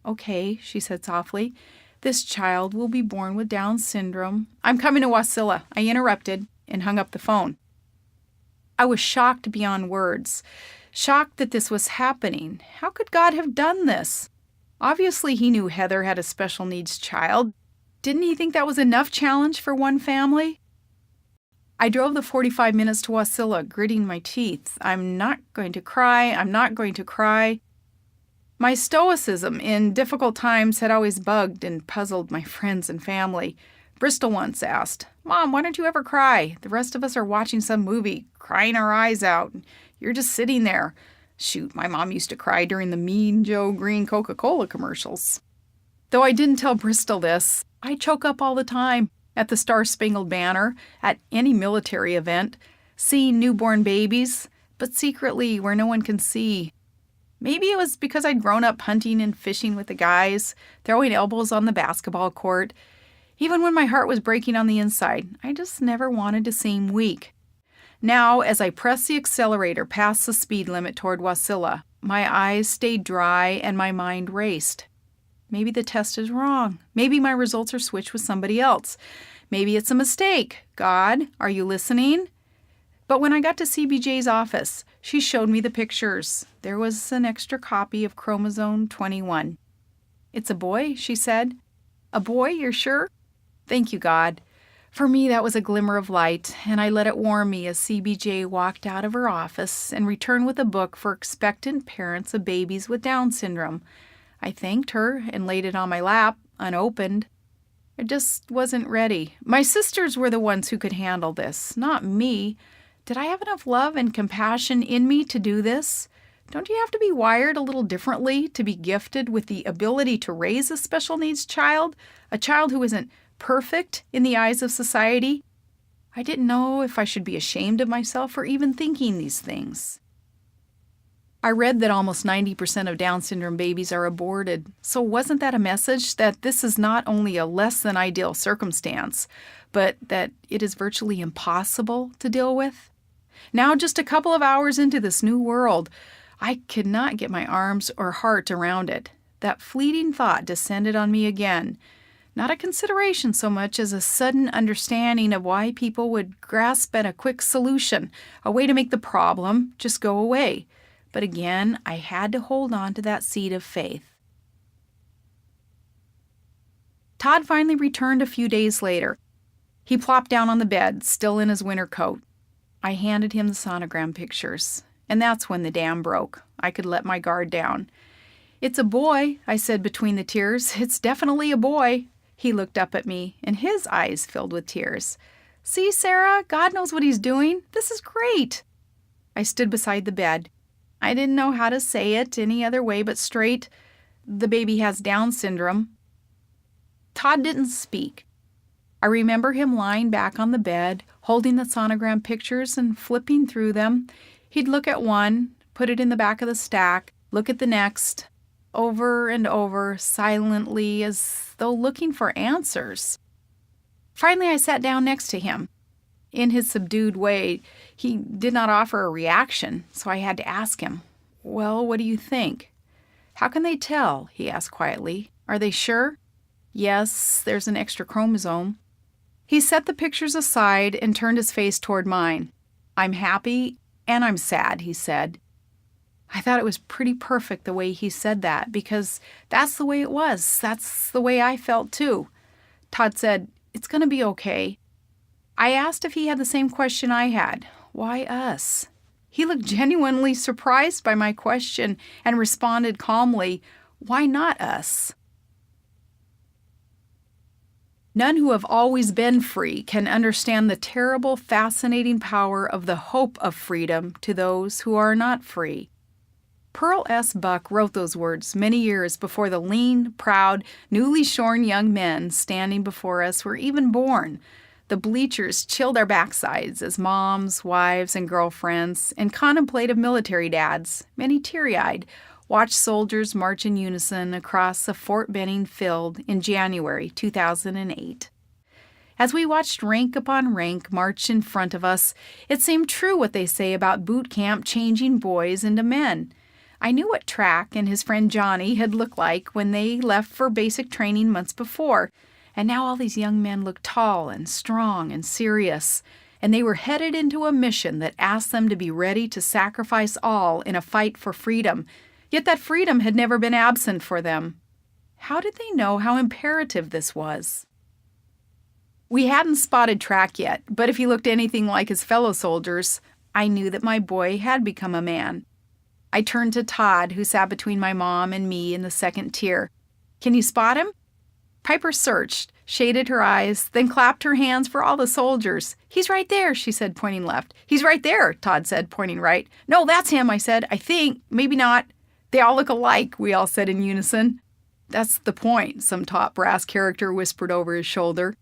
Okay, she said softly. This child will be born with Down syndrome. I'm coming to Wasilla. I interrupted and hung up the phone. I was shocked beyond words. Shocked that this was happening. How could God have done this? Obviously, he knew Heather had a special needs child. Didn't he think that was enough challenge for one family? I drove the 45 minutes to Wasilla, gritting my teeth. I'm not going to cry. I'm not going to cry. My stoicism in difficult times had always bugged and puzzled my friends and family. Bristol once asked, Mom, why don't you ever cry? The rest of us are watching some movie, crying our eyes out. You're just sitting there. Shoot, my mom used to cry during the Mean Joe Green Coca-Cola commercials. Though I didn't tell Bristol this, I choke up all the time at the Star-Spangled Banner, at any military event, seeing newborn babies, but secretly where no one can see. Maybe it was because I'd grown up hunting and fishing with the guys, throwing elbows on the basketball court. Even when my heart was breaking on the inside, I just never wanted to seem weak. Now, as I pressed the accelerator past the speed limit toward Wasilla, my eyes stayed dry and my mind raced. Maybe the test is wrong. Maybe my results are switched with somebody else. Maybe it's a mistake. God, are you listening? But when I got to CBJ's office, she showed me the pictures. There was an extra copy of chromosome 21. It's a boy, she said. A boy, you're sure? Thank you, God. For me, that was a glimmer of light, and I let it warm me as CBJ walked out of her office and returned with a book for expectant parents of babies with Down syndrome. I thanked her and laid it on my lap, unopened. I just wasn't ready. My sisters were the ones who could handle this, not me. Did I have enough love and compassion in me to do this? Don't you have to be wired a little differently to be gifted with the ability to raise a special needs child? A child who isn't perfect in the eyes of society? I didn't know if I should be ashamed of myself for even thinking these things. I read that almost 90% of Down syndrome babies are aborted. So wasn't that a message that this is not only a less than ideal circumstance, but that it is virtually impossible to deal with? Now, just a couple of hours into this new world, I could not get my arms or heart around it. That fleeting thought descended on me again. Not a consideration so much as a sudden understanding of why people would grasp at a quick solution, a way to make the problem just go away. But again, I had to hold on to that seed of faith. Todd finally returned a few days later. He plopped down on the bed, still in his winter coat. I handed him the sonogram pictures, and that's when the dam broke. I could let my guard down. "It's a boy," I said between the tears. "It's definitely a boy." He looked up at me, and his eyes filled with tears. "See, Sarah, God knows what he's doing. This is great." I stood beside the bed. I didn't know how to say it any other way but straight. "The baby has Down syndrome." Todd didn't speak. I remember him lying back on the bed, holding the sonogram pictures and flipping through them. He'd look at one, put it in the back of the stack, look at the next, over and over, silently, as though looking for answers. Finally, I sat down next to him. In his subdued way, he did not offer a reaction, so I had to ask him, "Well, what do you think?" "How can they tell?" he asked quietly. "Are they sure?" "Yes, there's an extra chromosome." He set the pictures aside and turned his face toward mine. "I'm happy and I'm sad," he said. I thought it was pretty perfect the way he said that, because that's the way it was. That's the way I felt too. Todd said, "It's going to be okay." I asked if he had the same question I had. Why us? He looked genuinely surprised by my question and responded calmly, "Why not us?" None who have always been free can understand the terrible, fascinating power of the hope of freedom to those who are not free. Pearl S. Buck wrote those words many years before the lean, proud, newly shorn young men standing before us were even born. The bleachers chilled our backsides as moms, wives, and girlfriends, and contemplative military dads, many teary-eyed, watched soldiers march in unison across a Fort Benning field in January 2008. As we watched rank upon rank march in front of us, it seemed true what they say about boot camp changing boys into men. I knew what Track and his friend Johnny had looked like when they left for basic training months before, and now all these young men looked tall and strong and serious, and they were headed into a mission that asked them to be ready to sacrifice all in a fight for freedom, yet that freedom had never been absent for them. How did they know how imperative this was? We hadn't spotted Track yet, but if he looked anything like his fellow soldiers, I knew that my boy had become a man. I turned to Todd, who sat between my mom and me in the second tier. "Can you spot him?" Piper searched, shaded her eyes, then clapped her hands for all the soldiers. "He's right there," she said, pointing left. "He's right there," Todd said, pointing right. "No, that's him," I said. "I think. Maybe not." "They all look alike," we all said in unison. "That's the point," some top brass character whispered over his shoulder.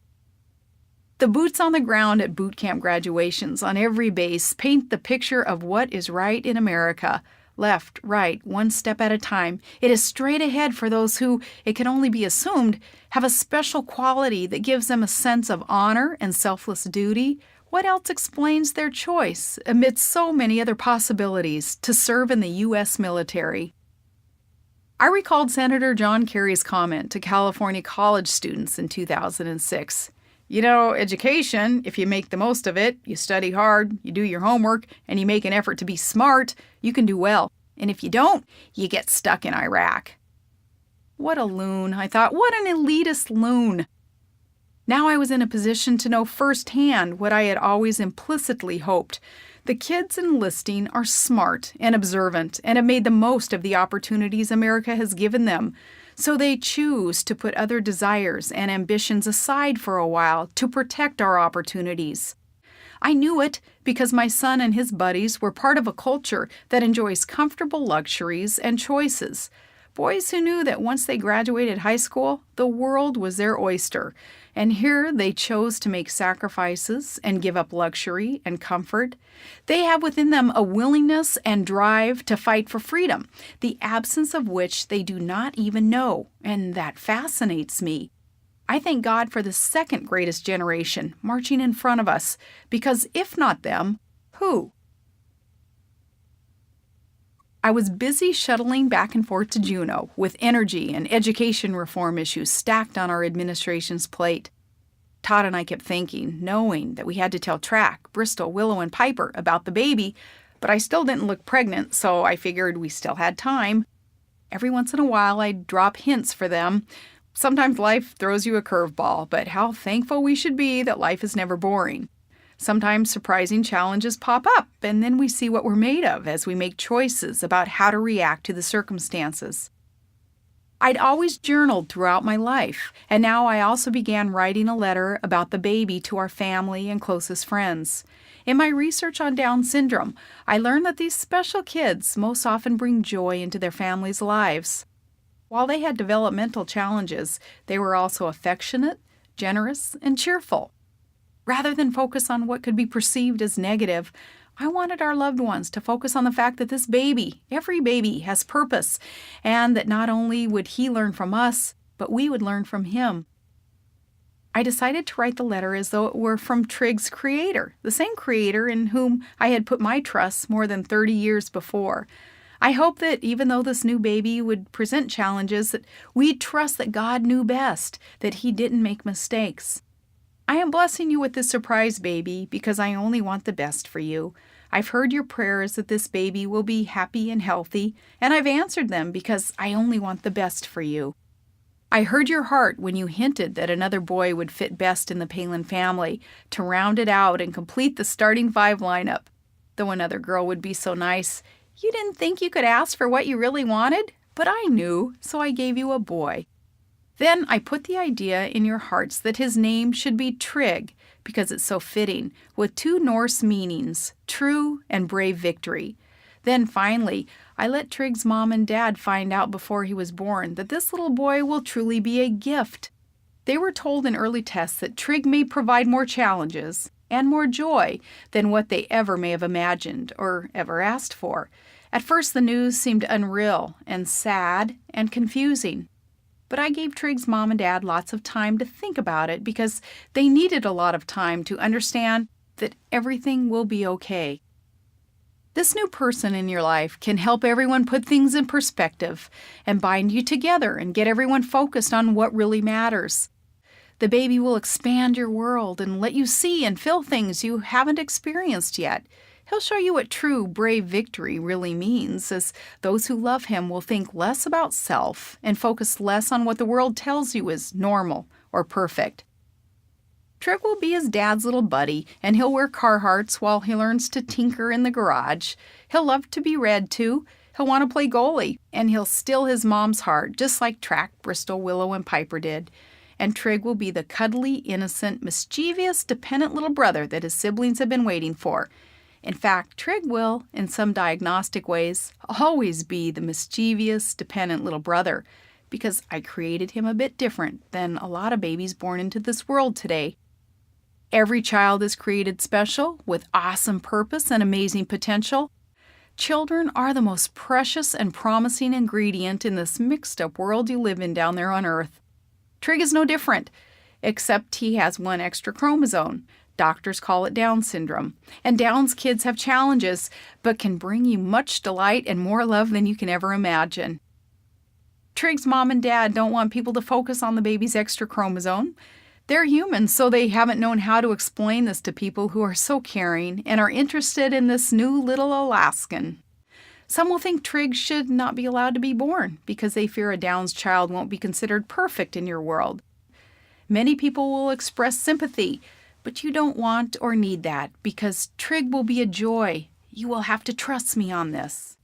The boots on the ground at boot camp graduations on every base paint the picture of what is right in America. Left, right, one step at a time. It is straight ahead for those who, it can only be assumed, have a special quality that gives them a sense of honor and selfless duty. What else explains their choice, amidst so many other possibilities, to serve in the U.S. military? I recalled Senator John Kerry's comment to California college students in 2006. "You know, education, if you make the most of it, you study hard, you do your homework, and you make an effort to be smart, you can do well. And if you don't, you get stuck in Iraq." What a loon, I thought. What an elitist loon. Now I was in a position to know firsthand what I had always implicitly hoped. The kids enlisting are smart and observant and have made the most of the opportunities America has given them. So they choose to put other desires and ambitions aside for a while to protect our opportunities. I knew it because my son and his buddies were part of a culture that enjoys comfortable luxuries and choices. Boys who knew that once they graduated high school, the world was their oyster. And here they chose to make sacrifices and give up luxury and comfort. They have within them a willingness and drive to fight for freedom, the absence of which they do not even know, and that fascinates me. I thank God for the second greatest generation marching in front of us, because if not them, who? I was busy shuttling back and forth to Juneau with energy and education reform issues stacked on our administration's plate. Todd and I kept thinking, knowing that we had to tell Track, Bristol, Willow, and Piper about the baby, but I still didn't look pregnant, so I figured we still had time. Every once in a while, I'd drop hints for them. Sometimes life throws you a curveball, but how thankful we should be that life is never boring. Sometimes surprising challenges pop up, and then we see what we're made of as we make choices about how to react to the circumstances. I'd always journaled throughout my life, and now I also began writing a letter about the baby to our family and closest friends. In my research on Down syndrome, I learned that these special kids most often bring joy into their families' lives. While they had developmental challenges, they were also affectionate, generous, and cheerful. Rather than focus on what could be perceived as negative, I wanted our loved ones to focus on the fact that this baby, every baby, has purpose, and that not only would he learn from us, but we would learn from him. I decided to write the letter as though it were from Trig's creator, the same creator in whom I had put my trust more than 30 years before. I hope that even though this new baby would present challenges, that we'd trust that God knew best, that he didn't make mistakes. I am blessing you with this surprise baby because I only want the best for you. I've heard your prayers that this baby will be happy and healthy, and I've answered them because I only want the best for you. I heard your heart when you hinted that another boy would fit best in the Palin family to round it out and complete the starting 5 lineup. Though another girl would be so nice, you didn't think you could ask for what you really wanted? But I knew, so I gave you a boy. Then I put the idea in your hearts that his name should be Trig, because it's so fitting, with 2 Norse meanings, true and brave victory. Then finally, I let Trig's mom and dad find out before he was born that this little boy will truly be a gift. They were told in early tests that Trig may provide more challenges and more joy than what they ever may have imagined or ever asked for. At first, the news seemed unreal and sad and confusing. But I gave Trig's mom and dad lots of time to think about it because they needed a lot of time to understand that everything will be okay. This new person in your life can help everyone put things in perspective and bind you together and get everyone focused on what really matters. The baby will expand your world and let you see and feel things you haven't experienced yet. He'll show you what true, brave victory really means, as those who love him will think less about self and focus less on what the world tells you is normal or perfect. Trig will be his dad's little buddy, and he'll wear Carhartts while he learns to tinker in the garage. He'll love to be read to. He'll want to play goalie, and he'll steal his mom's heart, just like Track, Bristol, Willow, and Piper did. And Trig will be the cuddly, innocent, mischievous, dependent little brother that his siblings have been waiting for. In fact, Trig will, in some diagnostic ways, always be the mischievous, dependent little brother, because I created him a bit different than a lot of babies born into this world today. Every child is created special, with awesome purpose and amazing potential. Children are the most precious and promising ingredient in this mixed-up world you live in down there on Earth. Trig is no different, except he has 1 extra chromosome. Doctors call it Down syndrome. And Down's kids have challenges, but can bring you much delight and more love than you can ever imagine. Trig's mom and dad don't want people to focus on the baby's extra chromosome. They're human, so they haven't known how to explain this to people who are so caring and are interested in this new little Alaskan. Some will think Trig should not be allowed to be born because they fear a Down's child won't be considered perfect in your world. Many people will express sympathy, but you don't want or need that because Trig will be a joy. You will have to trust me on this.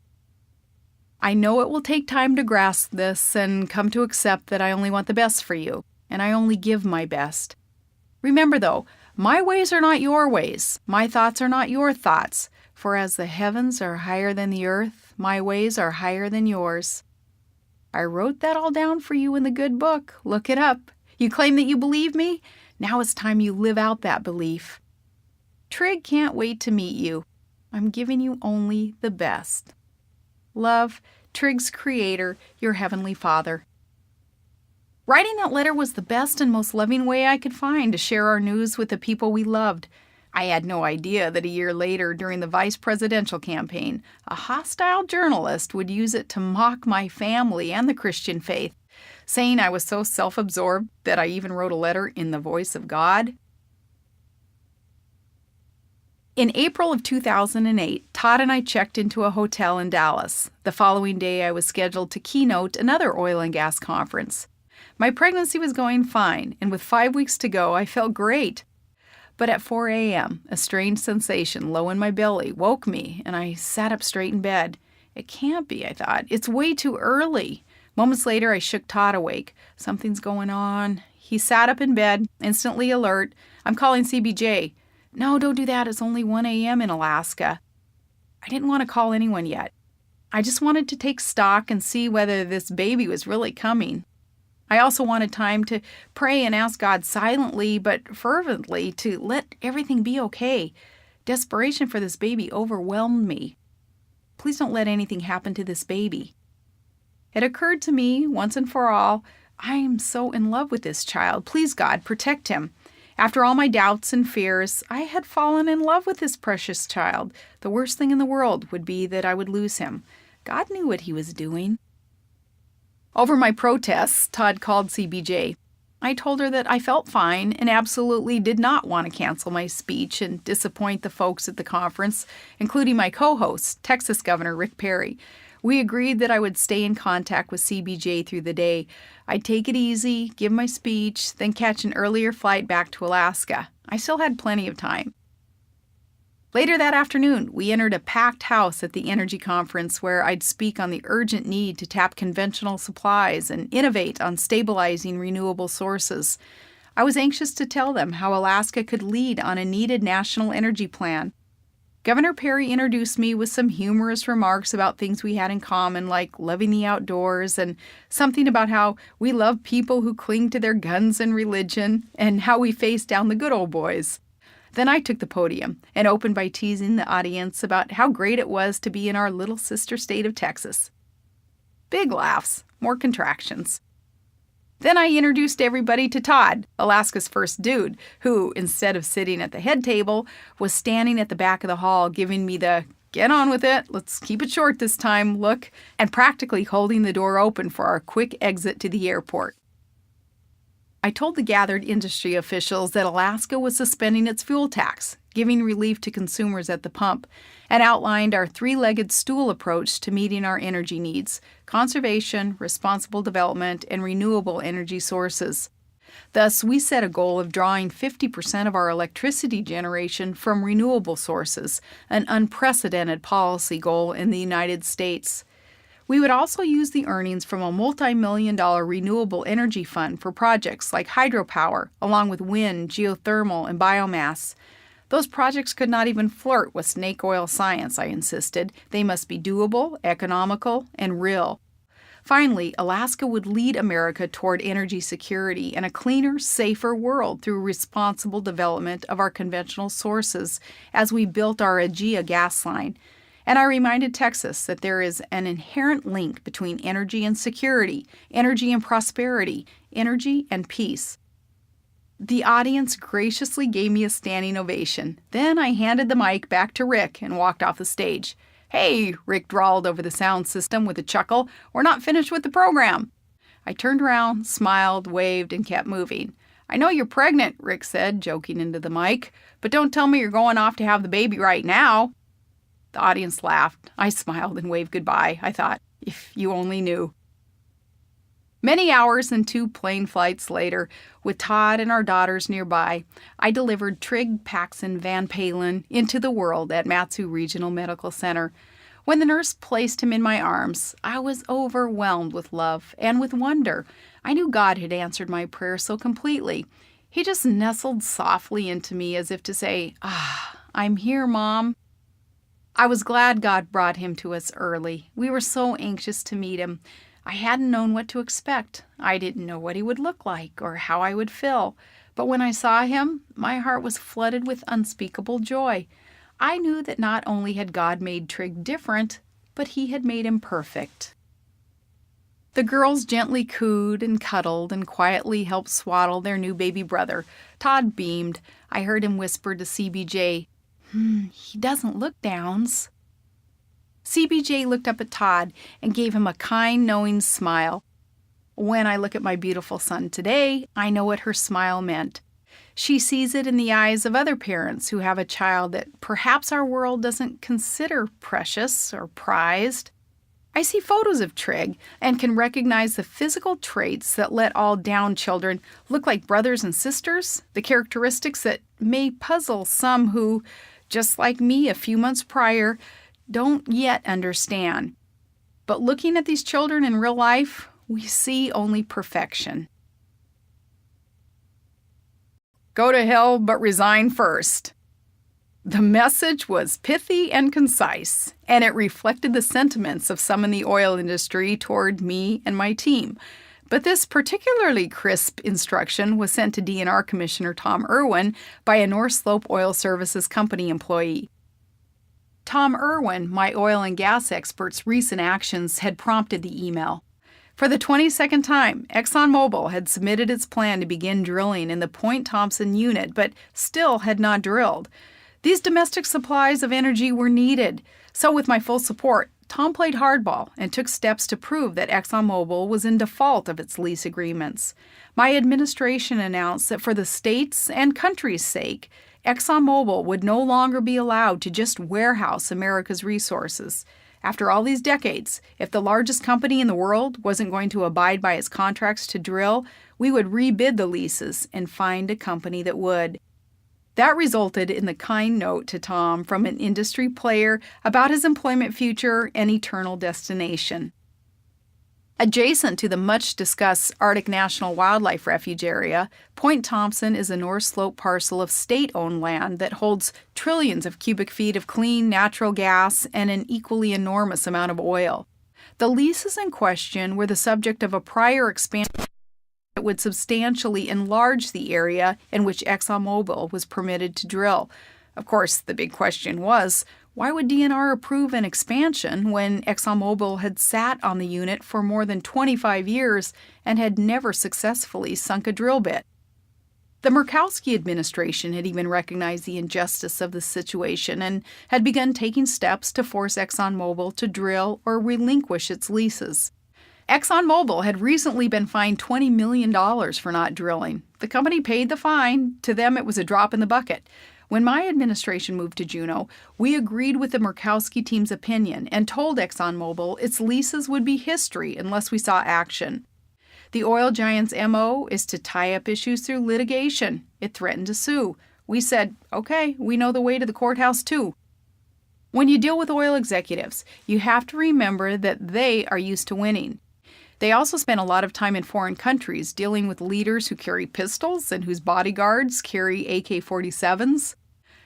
I know it will take time to grasp this and come to accept that I only want the best for you, and I only give my best. Remember, though, my ways are not your ways. My thoughts are not your thoughts. For as the heavens are higher than the earth, my ways are higher than yours. I wrote that all down for you in the good book. Look it up. You claim that you believe me? Now it's time you live out that belief. Trig can't wait to meet you. I'm giving you only the best. Love, Trig's creator, your Heavenly Father. Writing that letter was the best and most loving way I could find to share our news with the people we loved. I had no idea that a year later, during the vice presidential campaign, a hostile journalist would use it to mock my family and the Christian faith, saying I was so self-absorbed that I even wrote a letter in the voice of God. In April of 2008, Todd and I checked into a hotel in Dallas. The following day, I was scheduled to keynote another oil and gas conference. My pregnancy was going fine, and with 5 weeks to go, I felt great. But at 4 a.m., a strange sensation low in my belly woke me, and I sat up straight in bed. It can't be, I thought. It's way too early. Moments later, I shook Todd awake. Something's going on. He sat up in bed, instantly alert. I'm calling CBJ. No, don't do that. It's only 1 a.m. in Alaska. I didn't want to call anyone yet. I just wanted to take stock and see whether this baby was really coming. I also wanted time to pray and ask God silently but fervently to let everything be okay. Desperation for this baby overwhelmed me. Please don't let anything happen to this baby. It occurred to me, once and for all, I am so in love with this child. Please, God, protect him. After all my doubts and fears, I had fallen in love with this precious child. The worst thing in the world would be that I would lose him. God knew what he was doing. Over my protests, Todd called CBJ. I told her that I felt fine and absolutely did not want to cancel my speech and disappoint the folks at the conference, including my co-host, Texas Governor Rick Perry. We agreed that I would stay in contact with CBJ through the day. I'd take it easy, give my speech, then catch an earlier flight back to Alaska. I still had plenty of time. Later that afternoon, we entered a packed house at the Energy Conference where I'd speak on the urgent need to tap conventional supplies and innovate on stabilizing renewable sources. I was anxious to tell them how Alaska could lead on a needed national energy plan. Governor Perry introduced me with some humorous remarks about things we had in common, like loving the outdoors, and something about how we love people who cling to their guns and religion, and how we face down the good old boys. Then I took the podium and opened by teasing the audience about how great it was to be in our little sister state of Texas. Big laughs, more contractions. Then I introduced everybody to Todd, Alaska's first dude, who, instead of sitting at the head table, was standing at the back of the hall giving me the "get on with it, let's keep it short this time" look, and practically holding the door open for our quick exit to the airport. I told the gathered industry officials that Alaska was suspending its fuel tax, giving relief to consumers at the pump, and outlined our three-legged stool approach to meeting our energy needs: conservation, responsible development, and renewable energy sources. Thus, we set a goal of drawing 50% of our electricity generation from renewable sources, an unprecedented policy goal in the United States. We would also use the earnings from a multi-million-dollar renewable energy fund for projects like hydropower, along with wind, geothermal, and biomass. Those projects could not even flirt with snake oil science, I insisted. They must be doable, economical, and real. Finally, Alaska would lead America toward energy security and a cleaner, safer world through responsible development of our conventional sources as we built our Aegea gas line. And I reminded Texas that there is an inherent link between energy and security, energy and prosperity, energy and peace. The audience graciously gave me a standing ovation. Then I handed the mic back to Rick and walked off the stage. "Hey," Rick drawled over the sound system with a chuckle, "we're not finished with the program." I turned around, smiled, waved, and kept moving. "I know you're pregnant," Rick said, joking into the mic, "but don't tell me you're going off to have the baby right now." The audience laughed. I smiled and waved goodbye. I thought, if you only knew. Many hours and 2 plane flights later, with Todd and our daughters nearby, I delivered Trig Paxson Van Palin into the world at Matsu Regional Medical Center. When the nurse placed him in my arms, I was overwhelmed with love and with wonder. I knew God had answered my prayer so completely. He just nestled softly into me as if to say, "I'm here, Mom." I was glad God brought him to us early. We were so anxious to meet him. I hadn't known what to expect. I didn't know what he would look like or how I would feel. But when I saw him, my heart was flooded with unspeakable joy. I knew that not only had God made Trig different, but he had made him perfect. The girls gently cooed and cuddled and quietly helped swaddle their new baby brother. Todd beamed. I heard him whisper to CBJ, he doesn't look Downs. CBJ looked up at Todd and gave him a kind, knowing smile. When I look at my beautiful son today, I know what her smile meant. She sees it in the eyes of other parents who have a child that perhaps our world doesn't consider precious or prized. I see photos of Trig and can recognize the physical traits that let all Down children look like brothers and sisters, the characteristics that may puzzle some who, just like me a few months prior, don't yet understand. But looking at these children in real life, we see only perfection. Go to hell, but resign first. The message was pithy and concise, and it reflected the sentiments of some in the oil industry toward me and my team. But this particularly crisp instruction was sent to DNR Commissioner Tom Irwin by a North Slope Oil Services Company employee. Tom Irwin, my oil and gas expert's recent actions had prompted the email. For the 22nd time, ExxonMobil had submitted its plan to begin drilling in the Point Thompson unit, but still had not drilled. These domestic supplies of energy were needed, so with my full support, Tom played hardball and took steps to prove that ExxonMobil was in default of its lease agreements. My administration announced that for the state's and country's sake, ExxonMobil would no longer be allowed to just warehouse America's resources. After all these decades, if the largest company in the world wasn't going to abide by its contracts to drill, we would rebid the leases and find a company that would. That resulted in the kind note to Tom from an industry player about his employment future and eternal destination. Adjacent to the much-discussed Arctic National Wildlife Refuge area, Point Thompson is a North Slope parcel of state-owned land that holds trillions of cubic feet of clean natural gas and an equally enormous amount of oil. The leases in question were the subject of a prior expansion that would substantially enlarge the area in which ExxonMobil was permitted to drill. Of course, the big question was, why would DNR approve an expansion when ExxonMobil had sat on the unit for more than 25 years and had never successfully sunk a drill bit? The Murkowski administration had even recognized the injustice of the situation and had begun taking steps to force ExxonMobil to drill or relinquish its leases. ExxonMobil had recently been fined $20 million for not drilling. The company paid the fine. To them, it was a drop in the bucket. When my administration moved to Juneau, we agreed with the Murkowski team's opinion and told ExxonMobil its leases would be history unless we saw action. The oil giant's MO is to tie up issues through litigation. It threatened to sue. We said, okay, we know the way to the courthouse too. When you deal with oil executives, you have to remember that they are used to winning. They also spend a lot of time in foreign countries dealing with leaders who carry pistols and whose bodyguards carry AK-47s.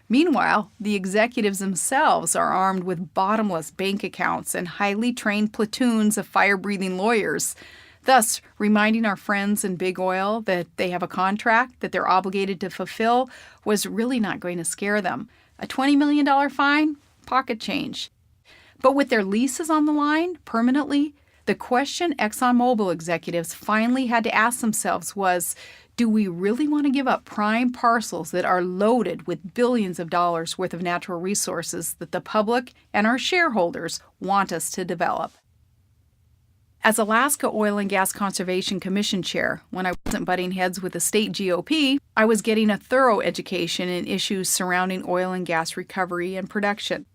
Meanwhile, the executives themselves are armed with bottomless bank accounts and highly trained platoons of fire-breathing lawyers, thus reminding our friends in Big Oil that they have a contract that they're obligated to fulfill was really not going to scare them. A $20 million fine? Pocket change. But with their leases on the line permanently, the question ExxonMobil executives finally had to ask themselves was, do we really want to give up prime parcels that are loaded with billions of dollars worth of natural resources that the public and our shareholders want us to develop? As Alaska Oil and Gas Conservation Commission chair, when I wasn't butting heads with the state GOP, I was getting a thorough education in issues surrounding oil and gas recovery and production.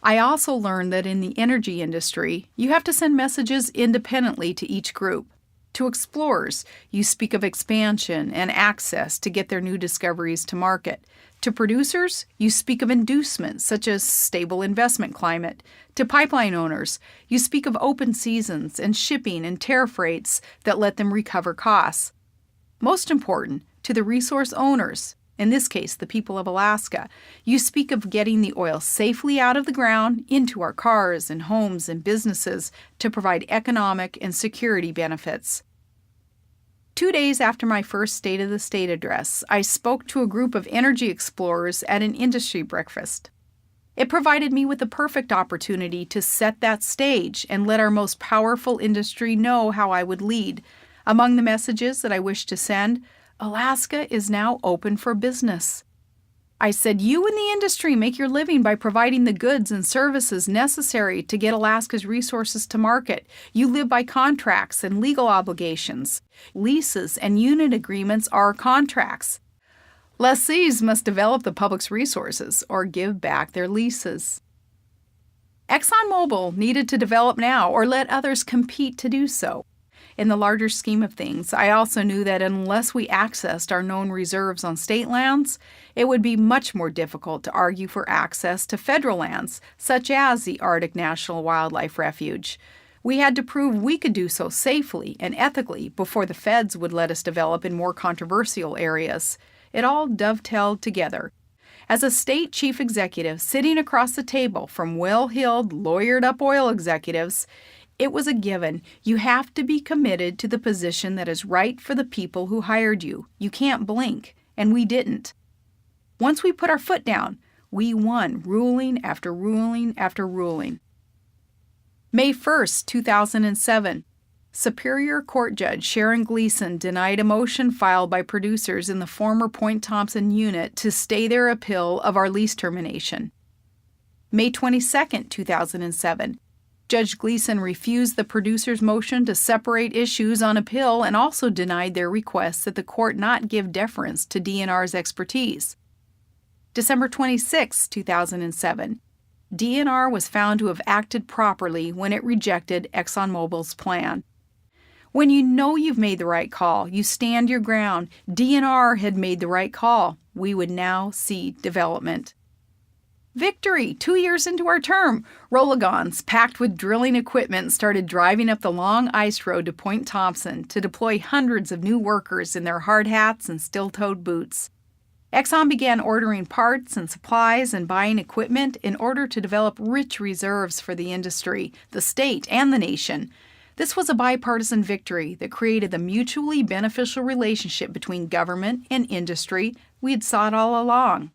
I also learned that in the energy industry, you have to send messages independently to each group. To explorers, you speak of expansion and access to get their new discoveries to market. To producers, you speak of inducements such as stable investment climate. To pipeline owners, you speak of open seasons and shipping and tariff rates that let them recover costs. Most important, to the resource owners, in this case the people of Alaska, you speak of getting the oil safely out of the ground into our cars and homes and businesses to provide economic and security benefits. 2 days after my first State of the State address, I spoke to a group of energy explorers at an industry breakfast. It provided me with the perfect opportunity to set that stage and let our most powerful industry know how I would lead. Among the messages that I wish to send, Alaska is now open for business. I said, you in the industry make your living by providing the goods and services necessary to get Alaska's resources to market. You live by contracts and legal obligations. Leases and unit agreements are contracts. Lessees must develop the public's resources or give back their leases. ExxonMobil needed to develop now or let others compete to do so. In the larger scheme of things, I also knew that unless we accessed our known reserves on state lands, it would be much more difficult to argue for access to federal lands, such as the Arctic National Wildlife Refuge. We had to prove we could do so safely and ethically before the feds would let us develop in more controversial areas. It all dovetailed together. As a state chief executive sitting across the table from well-heeled, lawyered-up oil executives, it was a given. You have to be committed to the position that is right for the people who hired you. You can't blink, and we didn't. Once we put our foot down, we won ruling after ruling after ruling. May 1st, 2007. Superior Court Judge Sharon Gleason denied a motion filed by producers in the former Point Thompson unit to stay their appeal of our lease termination. May 22, 2007. Judge Gleason refused the producers' motion to separate issues on appeal and also denied their request that the court not give deference to DNR's expertise. December 26, 2007. DNR was found to have acted properly when it rejected ExxonMobil's plan. When you know you've made the right call, you stand your ground. DNR had made the right call. We would now see development. Victory! 2 years into our term, Rolagons, packed with drilling equipment, started driving up the long ice road to Point Thompson to deploy hundreds of new workers in their hard hats and steel-toed boots. Exxon began ordering parts and supplies and buying equipment in order to develop rich reserves for the industry, the state, and the nation. This was a bipartisan victory that created the mutually beneficial relationship between government and industry we had sought all along.